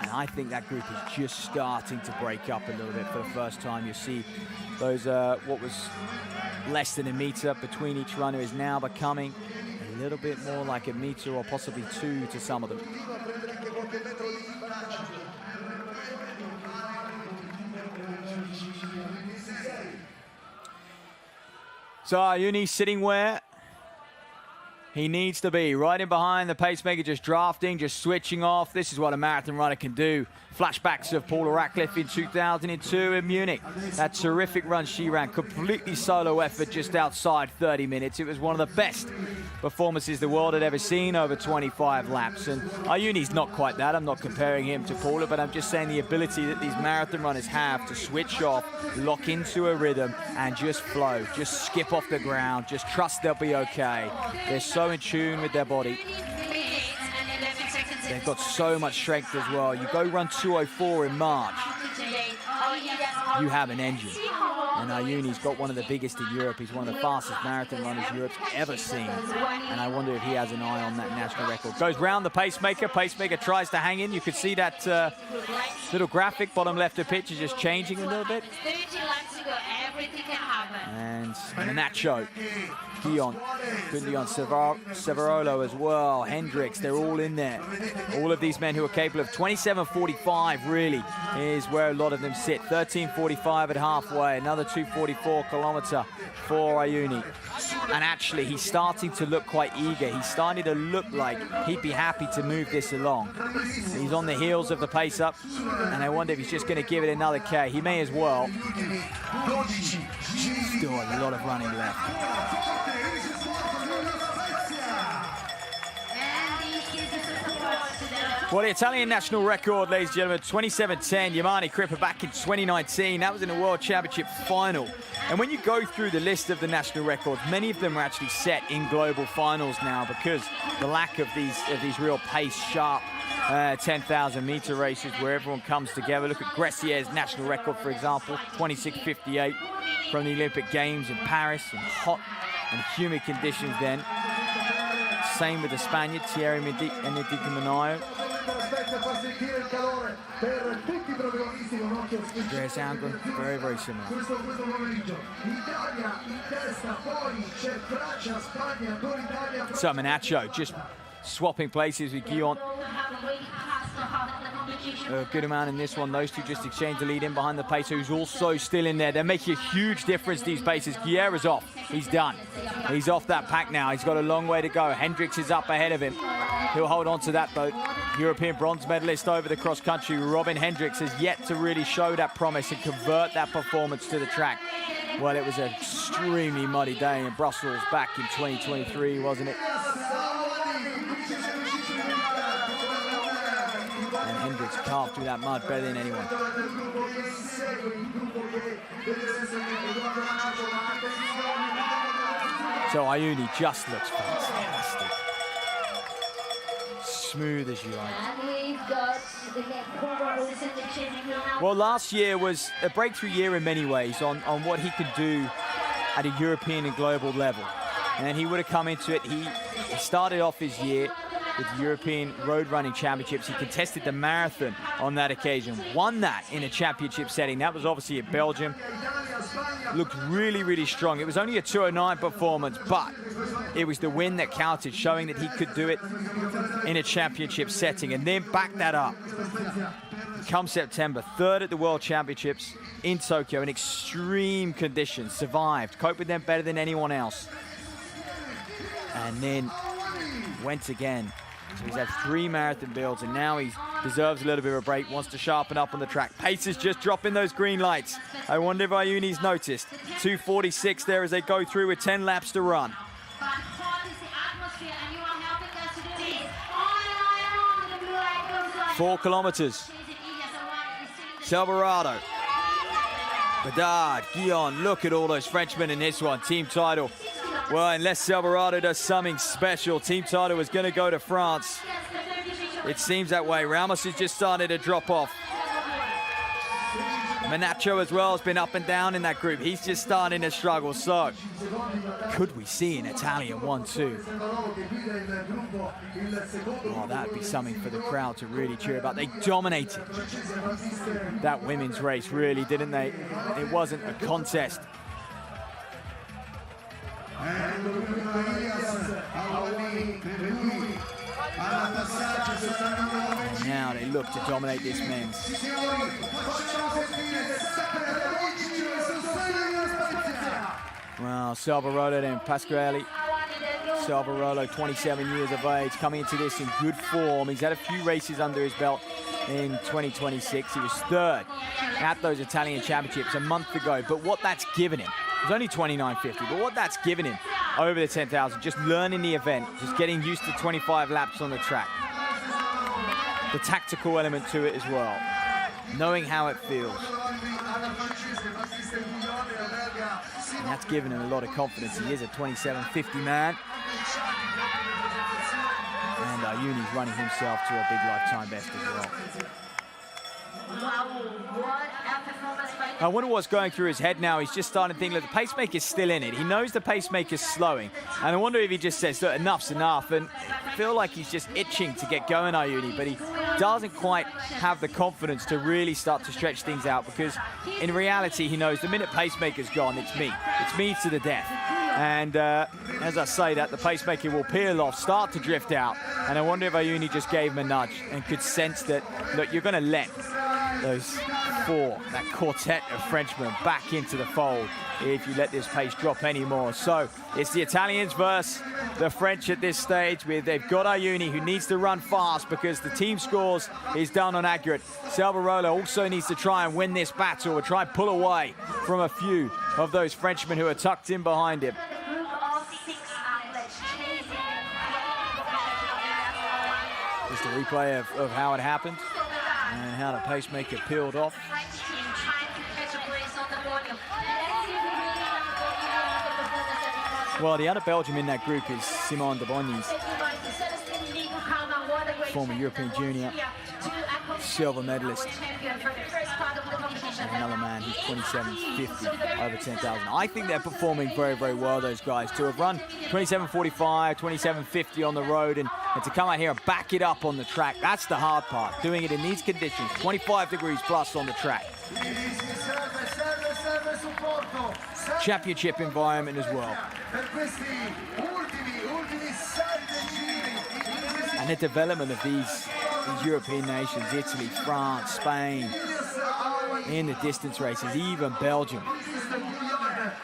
And I think that group is just starting to break up a little bit for the first time. You see those, what was less than a meter between each runner is now becoming a little bit more like a meter or possibly 2 to some of them. So Ayuni sitting where he needs to be, right in behind the pacemaker, just drafting, just switching off. This is what a marathon runner can do. Flashbacks of Paula Radcliffe in 2002 in Munich. That terrific run she ran, completely solo effort just outside 30 minutes. It was one of the best performances the world had ever seen, over 25 laps. And Ayuni's not quite that. I'm not comparing him to Paula, but I'm just saying the ability that these marathon runners have to switch off, lock into a rhythm, and just flow, just skip off the ground, just trust they'll be okay. They're so in tune with their body. They've got so much strength as well. You go run 2:04 in March, you have an engine. And Ayuni's got one of the biggest in Europe. He's one of the fastest marathon runners Europe's ever seen. And I wonder if he has an eye on that national record. Goes round the pacemaker. Pacemaker tries to hang in. You could see that little graphic bottom left of pitch is just changing a little bit. And Nacho, Guillon, Severolo as well, Hendricks, they're all in there. All of these men who are capable of 27.45 really is where a lot of them sit. 13.45 at halfway, another 2.44 kilometer for Ayuni. And actually, he's starting to look quite eager. He's starting to look like he'd be happy to move this along. He's on the heels of the pace up, and I wonder if he's just going to give it another K. He may as well. Still a lot of running left. Well, the Italian national record, ladies and gentlemen, 27.10, Yamani Crippa back in 2019. That was in the World Championship final. And when you go through the list of the national records, many of them are actually set in global finals now because the lack of these real pace, sharp 10,000 meter races where everyone comes together. Look at Gressier's national record, for example, 26.58 from the Olympic Games in Paris in hot and humid conditions then. Same with the Spaniard, Thierry Mendicamanayo. Andreas Angren, very, very similar. So Menacho just swapping places with Guillon. A good amount in this one. Those two just exchange the lead in behind the pacer, who's also still in there. They're making a huge difference, these paces. Guerra's off. He's done. He's off that pack now. He's got a long way to go. Hendricks is up ahead of him. He'll hold on to that, though. European bronze medalist over the cross country, Robin Hendricks, has yet to really show that promise and convert that performance to the track. Well, it was an extremely muddy day in Brussels back in 2023, wasn't it? Hendricks carved through that mud better than anyone. So Ayuni just looks fantastic. Smooth as you like. Well, last year was a breakthrough year in many ways on what he could do at a European and global level. And he would have come into it. He started off his year with the European Road Running Championships. He contested the marathon on that occasion, won that in a championship setting. That was obviously at Belgium. Looked really, really strong. It was only a 2:09 performance, but it was the win that counted, showing that he could do it in a championship setting, and then back that up. Come September, third at the World Championships in Tokyo in extreme conditions, survived, coped with them better than anyone else. And then went again. So he's had 3 marathon builds, and now he deserves a little bit of a break, wants to sharpen up on the track. Pace is just dropping those green lights. I wonder if Ayuni's noticed. 2:46 there as they go through with 10 laps to run. 4 kilometers. Celebrada, Bedard, Guillon, look at all those Frenchmen in this one. Team title. Well, unless Celebrada does something special, team title is going to go to France. It seems that way. Ramos has just started to drop off. Menacho as well has been up and down in that group. He's just starting to struggle. So, could we see an Italian 1-2? Oh, that'd be something for the crowd to really cheer about. They dominated that women's race, really, didn't they? It wasn't a contest. Now they look to dominate this men's. Well, Salvarolo then, Pasquale. Salvarolo, 27 years of age, coming into this in good form. He's had a few races under his belt in 2026. He was third at those Italian championships a month ago. But what that's given him, it was only 29.50, but what that's given him over the 10,000, just learning the event, just getting used to 25 laps on the track. The tactical element to it as well, knowing how it feels. And that's given him a lot of confidence. He is a 27.50 man. And Ayuni's running himself to a big lifetime best as well. I wonder what's going through his head now. He's just starting to think, look, the pacemaker's still in it. He knows the pacemaker's slowing. And I wonder if he just says, look, enough's enough. And I feel like he's just itching to get going, Ayuni. But he doesn't quite have the confidence to really start to stretch things out, because in reality he knows the minute pacemaker's gone, it's me to the death. And as I say that, the pacemaker will peel off, start to drift out, and I wonder if Ayuni just gave him a nudge and could sense that, look, you're going to let those four, that quartet of Frenchmen, back into the fold if you let this pace drop anymore. So it's the Italians versus the French at this stage. They've got Ayuni, who needs to run fast because the team scores is done on accurate. Salvarolo also needs to try and win this battle or try and pull away from a few of those Frenchmen who are tucked in behind him. Just a replay of how it happened and how the pacemaker peeled off. Well, the other Belgium in that group is Simon de Bonnies, former European junior, silver medalist. And another man who's 27.50 over 10,000. I think they're performing very, very well, those guys, to have run 27.45, 27.50 on the road, and to come out here and back it up on the track. That's the hard part, doing it in these conditions, 25 degrees plus on the track. Championship environment as well. And the development of these European nations, Italy, France, Spain, in the distance races, even Belgium,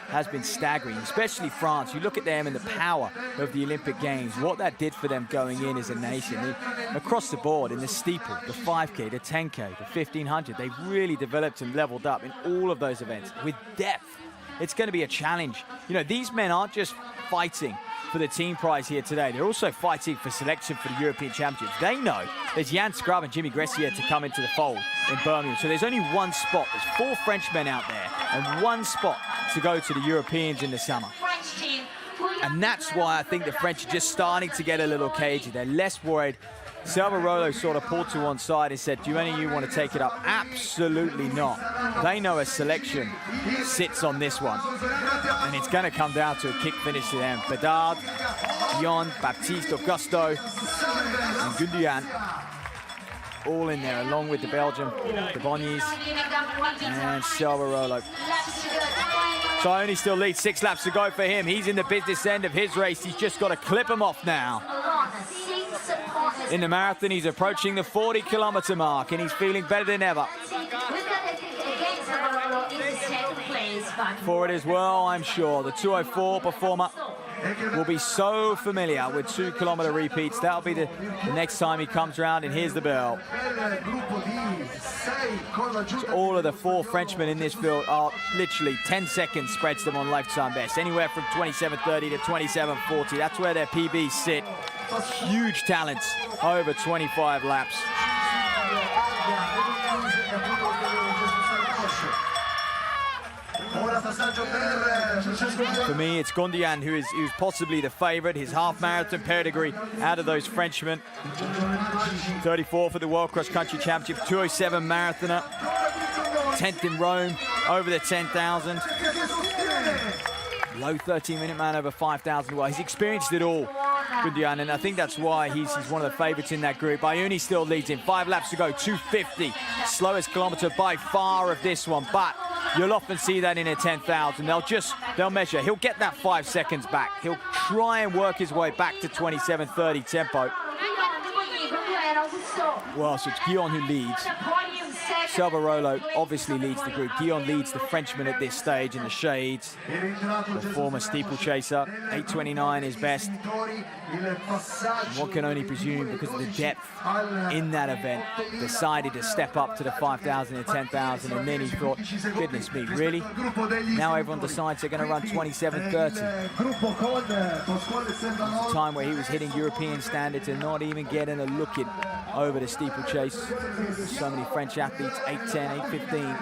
has been staggering, especially France. You look at them and the power of the Olympic Games, what that did for them going in as a nation. Across the board, in the steeple, the 5K, the 10K, the 1500, they've really developed and leveled up in all of those events with depth. It's going to be a challenge. You know, these men aren't just fighting for the team prize here today. They're also fighting for selection for the European Championships. They know there's Jan Scrub and Jimmy Gressier to come into the fold in Birmingham. So there's only one spot. There's 4 Frenchmen out there and one spot to go to the Europeans in the summer. And that's why I think the French are just starting to get a little cagey. They're less worried. Salvarolo sort of pulled to one side and said, do any of you want to take it up? Absolutely not. They know a selection sits on this one. And it's going to come down to a kick finish to them. Bedard, Guillaume, Baptiste, Augusto, and Gundian all in there, along with the Belgium, the Bonnies, and Salvarolo. Sione still leads, 6 laps to go for him. He's in the business end of his race. He's just got to clip him off now. In the marathon, he's approaching the 40-kilometer mark, and he's feeling better than ever. For it as well, I'm sure. The 2:04 performer will be so familiar with 2-kilometer repeats. That'll be the next time he comes around, and here's the bell. So all of the 4 Frenchmen in this field are literally 10 seconds spreads them on lifetime best. Anywhere from 27.30 to 27.40. That's where their PBs sit. Huge talents over 25 laps. For me, it's Gondian who's possibly the favorite. His half marathon pedigree out of those Frenchmen. 34 for the World Cross Country Championship, 2:07 marathoner. 10th in Rome, over the 10,000. Low 13-minute man over 5,000. Well, he's experienced it all, Gundian, and I think that's why he's one of the favorites in that group. Ayuni still leads him. 5 laps to go, 2:50. Slowest kilometer by far of this one, but you'll often see that in a 10,000. They'll measure. He'll get that 5 seconds back. He'll try and work his way back to 27.30 tempo. Well, so it's Guillaume who leads. Salvarolo obviously leads the group. Guillaume leads the Frenchman at this stage in the shades. The former steeplechaser, 8:29 is best. One can only presume, because of the depth in that event, decided to step up to the 5,000 and 10,000, and then he thought, goodness me, really? Now everyone decides they're going to run 27.30. A time where he was hitting European standards and not even getting a look in over the steeplechase. So many French athletes, 8:10, 8:15.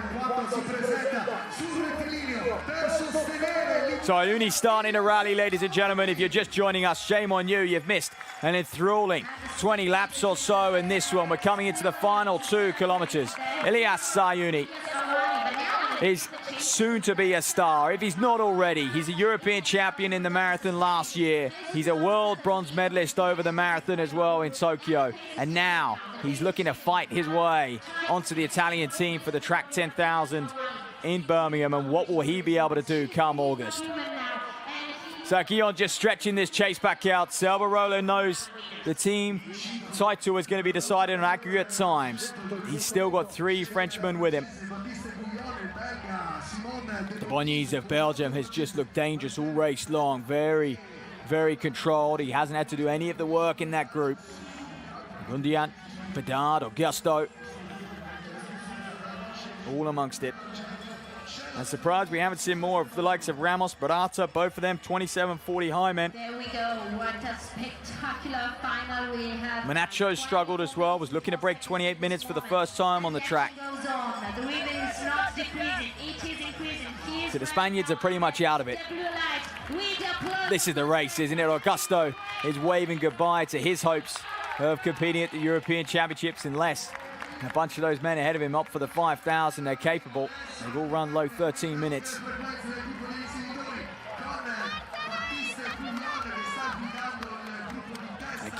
So Ayuni starting a rally, ladies and gentlemen. If you're just joining us, shame on you. You've missed an enthralling 20 laps or so in this one. We're coming into the final 2 kilometers. Elias Ayuni is soon to be a star, if he's not already. He's a European champion in the marathon last year. He's a world bronze medalist over the marathon as well in Tokyo. And now he's looking to fight his way onto the Italian team for the track 10,000 in Birmingham. And what will he be able to do come August? So Guillaume just stretching this chase back out. Celebrada knows the team title is going to be decided on aggregate times. He's still got 3 Frenchmen with him. The Bonyes of Belgium has just looked dangerous all race long. Very, very controlled. He hasn't had to do any of the work in that group. Gundian, Bedard, Augusto, all amongst it. I'm surprised we haven't seen more of the likes of Ramos, Barata, both of them 27-40 high men. There we go. What a spectacular final we have. Manacho struggled as well, was looking to break 28 minutes for the first time on the track. Goes on. The rhythm is not decreasing, it is increasing. So the Spaniards are pretty much out of it. The blue light with the applause. This is the race, isn't it? Augusto is waving goodbye to his hopes of competing at the European Championships unless a bunch of those men ahead of him up for the 5,000. They're capable. They've all run low 13 minutes.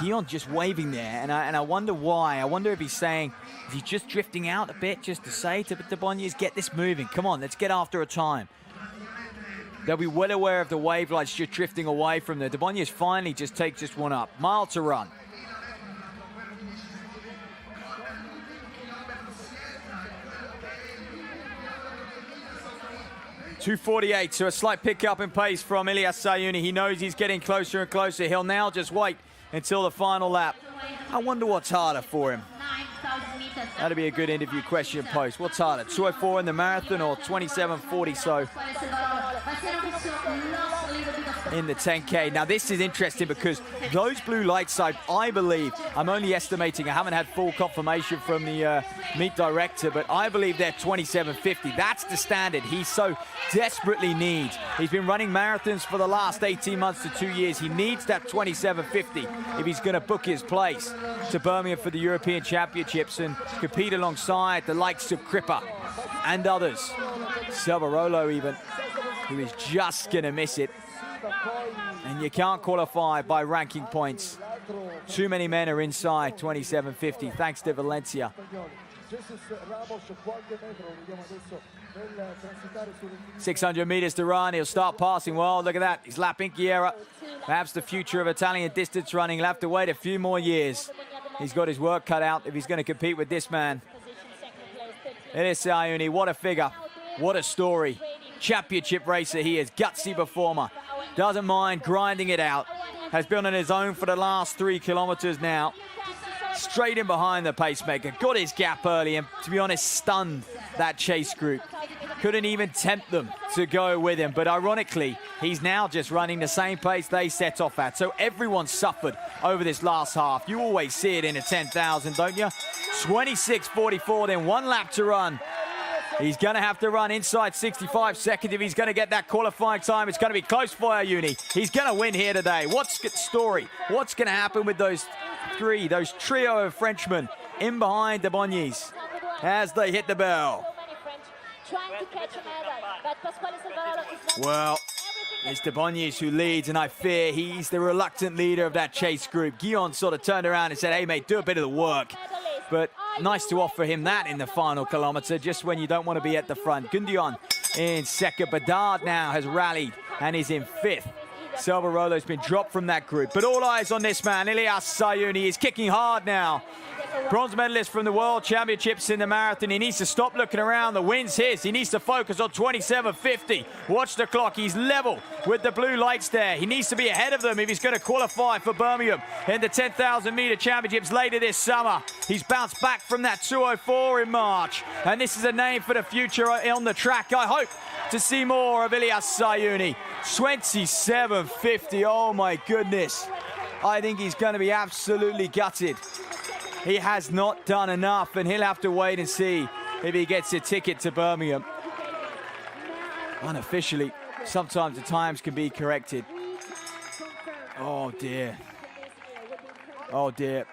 Guillaume just waving there, and I wonder why. I wonder if he's saying, is he just drifting out a bit just to say to the Bonyes, get this moving. Come on, let's get after a time. They'll be well aware of the wave lights just drifting away from there. The Bonyes finally just takes this one up. Mile to run. .248, so a slight pickup in pace from Ilyas Sayuni. He knows he's getting closer and closer. He'll now just wait until the final lap. I wonder what's harder for him. That'd be a good interview question post. What's harder, 2:04 in the marathon or 27:40 so in the 10K? Now this is interesting because those blue lights, I believe, I'm only estimating, I haven't had full confirmation from the meet director, but I believe they're 27:50. That's the standard he so desperately needs. He's been running marathons for the last 18 months to 2 years. He needs that 27:50 if he's going to book his place to Birmingham for the European Championships and compete alongside the likes of Crippa and others. Salvarolo even, who is just going to miss it. And you can't qualify by ranking points. Too many men are inside 27:50, thanks to Valencia. 600 meters to run. He'll start passing well. Look at that. He's lapping Chiera. Perhaps the future of Italian distance running. He'll have to wait a few more years. He's got his work cut out if he's going to compete with this man. It is Sayuni. What a figure. What a story. Championship racer he is. Gutsy performer. Doesn't mind grinding it out. Has been on his own for the last 3 kilometers now. Straight in behind the pacemaker. Got his gap early and, to be honest, stunned that chase group. Couldn't even tempt them to go with him. But ironically, he's now just running the same pace they set off at. So everyone suffered over this last half. You always see it in a 10,000, don't you? 26:44, then 1 lap to run. He's going to have to run inside 65 seconds if he's going to get that qualifying time. It's going to be close for Ayuni. He's going to win here today. What's the story? What's going to happen with those trio of Frenchmen in behind the Bonyes as they hit the bell? Well, it's the Bonyes who leads, and I fear he's the reluctant leader of that chase group. Guillaume sort of turned around and said, hey, mate, do a bit of the work. But nice to offer him that in the final kilometre, just when you don't want to be at the front. Gundian in second. Bedard now has rallied and is in 5th. Salvarolo's been dropped from that group. But all eyes on this man, Ilyas Sayuni. Is kicking hard now. Bronze medalist from the World Championships in the marathon. He needs to stop looking around. The win's his. He needs to focus on 27:50. Watch the clock. He's level with the blue lights there. He needs to be ahead of them if he's going to qualify for Birmingham in the 10,000 meter championships later this summer. He's bounced back from that 2:04 in March. And this is a name for the future on the track. I hope to see more of Ilyas Sayuni. 27:50. Oh my goodness. I think he's going to be absolutely gutted. He has not done enough, and he'll have to wait and see if he gets a ticket to Birmingham. Unofficially, sometimes the times can be corrected. Oh dear. Oh dear.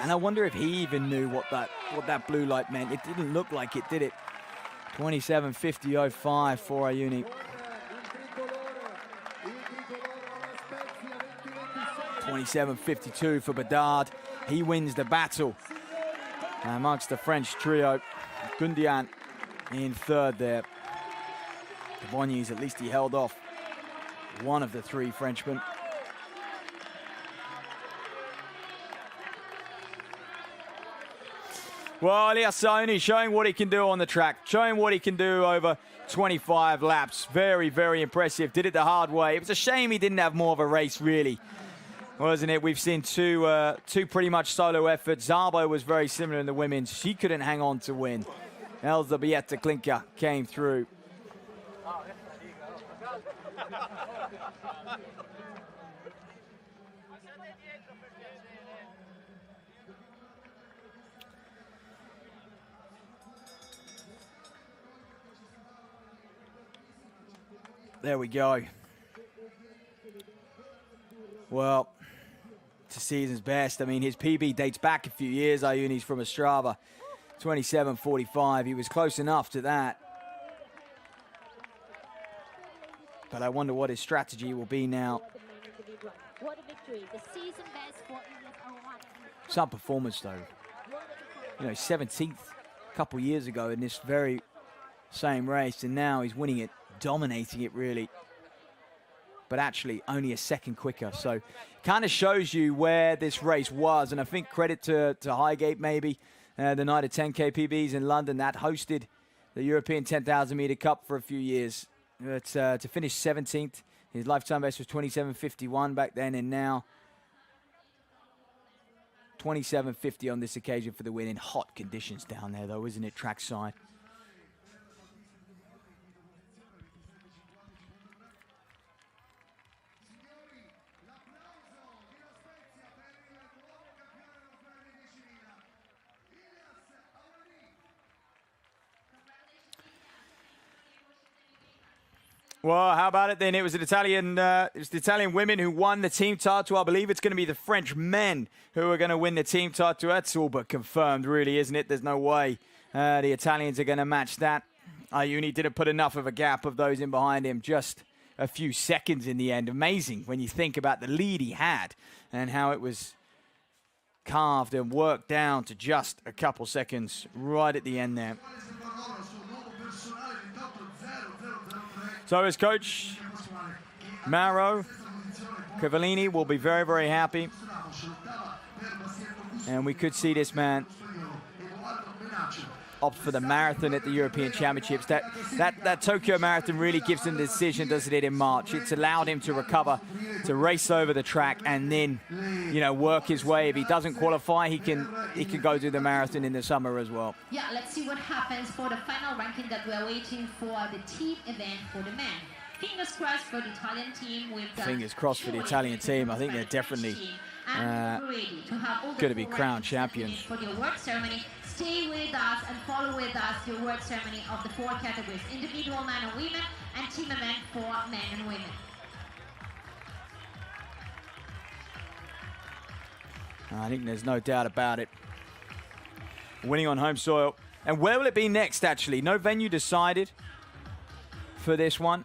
And I wonder if he even knew what that blue light meant. It didn't look like it, did it? 27:50.05 for Ayuni. 27:52 for Bedard. He wins the battle amongst the French trio. Gundian in third there. The Bonyes, at least he held off one of the three Frenchmen. Well, Elias Ayuni showing what he can do on the track, showing what he can do over 25 laps. Very, very impressive. Did it the hard way. It was a shame he didn't have more of a race, really, wasn't it? We've seen two pretty much solo efforts. Szabo was very similar in the women's. She couldn't hang on to win. Elżbieta Klinker came through. There we go. Well, it's a season's best. I mean, his PB dates back a few years. Ayuni's from Ostrava, 27:45. He was close enough to that. But I wonder what his strategy will be now. Some performance, though. You know, 17th a couple years ago in this very same race, and now he's winning it, dominating it really, but actually only a second quicker. So kind of shows you where this race was. And I think credit to Highgate, maybe, the night of 10K PBs in London that hosted the European 10,000 meter cup for a few years. But to finish 17th, his lifetime best was 27:51 back then, and now 27:50 on this occasion for the win in hot conditions down there, though, isn't it, trackside? Well, how about it then? It was the Italian women who won the team title. I believe it's going to be the French men who are going to win the team title. That's all but confirmed, really, isn't it? There's no way the Italians are going to match that. Ayuni didn't put enough of a gap of those in behind him. Just a few seconds in the end. Amazing when you think about the lead he had and how it was carved and worked down to just a couple seconds right at the end there. So his coach, Mauro Cavallini, will be very, very happy. And we could see this man opt for the marathon at the European Championships. That Tokyo Marathon really gives him the decision, doesn't it, in March? It's allowed him to recover, to race over the track, and then, you know, work his way. If he doesn't qualify, he can go do the marathon in the summer as well. Yeah, let's see what happens for the final ranking that we are waiting for the team event for the men. Fingers crossed for the Italian team. Fingers crossed for the Italian team. I think they're definitely going to be crowned champions. For the award ceremony, stay with us and follow with us the award ceremony of the 4 categories: individual men and women, and team event for men and women. I think there's no doubt about it. Winning on home soil. And where will it be next, actually? No venue decided for this one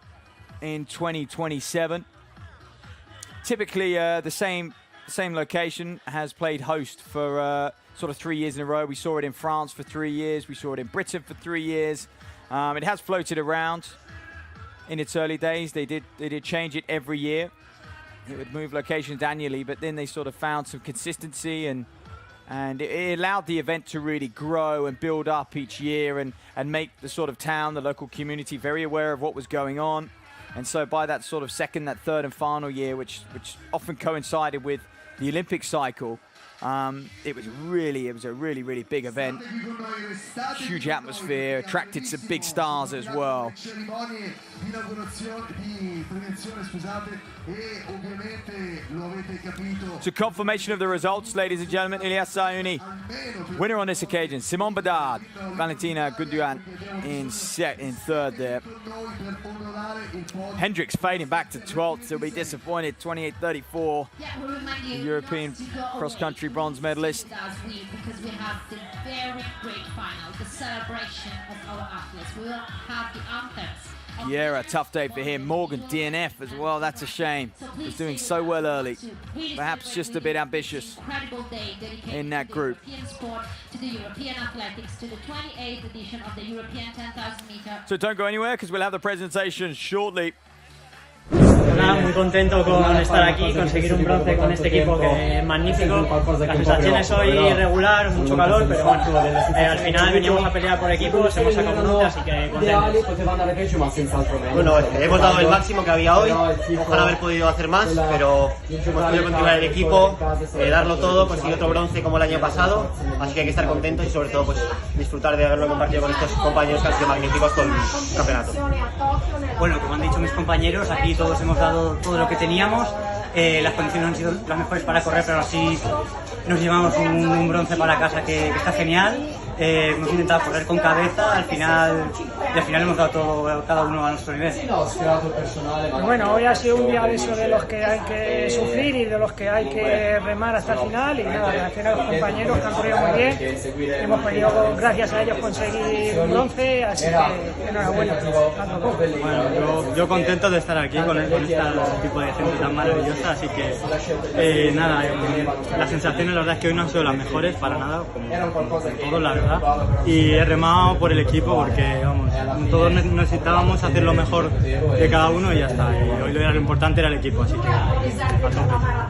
in 2027. Typically, the same location has played host for sort of 3 years in a row. We saw it in France for 3 years. We saw it in Britain for 3 years. It has floated around in its early days. They did change it every year. It would move locations annually, but then they sort of found some consistency, and it allowed the event to really grow and build up each year and make the sort of town, the local community, very aware of what was going on. And so by that sort of second, that third and final year, which often coincided with the Olympic cycle, it was a really, really big event. Huge atmosphere, attracted some big stars as well. So confirmation of the results, ladies and gentlemen. Elias Ayuni, winner on this occasion. Simone Bedard, Valentina Gunduan in third there. Hendricks fading back to 12th, so we'll be disappointed. 28:34. The European cross-country bronze medalist. Because we have the very great final, the celebration of our athletes. We will have the anthems. Yeah, a tough day for him. Morgan, DNF as well. That's a shame. He was doing so well early. Perhaps just a bit ambitious in that group. To the European athletics, to the 28th edition of the European 10,000 meter. So don't go anywhere because we'll have the presentation shortly. Nada, muy contento con estar aquí, conseguir un bronce con este equipo que es magnífico. Las sensaciones hoy irregular, mucho calor, pero bueno, al final veníamos a pelear por equipos, hemos sacado un bronce, así que contentos. Bueno, hemos dado el máximo que había hoy, ojalá haber podido hacer más, pero hemos podido continuar el equipo, darlo todo, conseguir otro bronce como el año pasado, así que hay que estar contentos y sobre todo pues disfrutar de haberlo compartido con estos compañeros que han sido magníficos con el campeonato. Bueno, como han dicho mis compañeros, aquí todos hemos dado todo lo que teníamos. Las condiciones han sido las mejores para correr, pero así nos llevamos un bronce para casa que está genial. Hemos intentado correr con cabeza, al final hemos dado todo, cada uno a nuestro nivel. Bueno, hoy ha sido un día de eso de los que hay que sufrir y de los que hay que remar hasta el final, y nada, gracias a los compañeros que han corrido muy bien, hemos podido gracias a ellos conseguir un bronce, así que enhorabuena. Bueno, yo contento de estar aquí con este tipo de gente tan maravillosa, así que nada, las sensaciones la verdad es que hoy no han sido las mejores para nada, como todos la verdad, y he remado por el equipo porque vamos, todos necesitábamos hacer lo mejor de cada uno y ya está, y hoy lo importante era el equipo, así que a tope.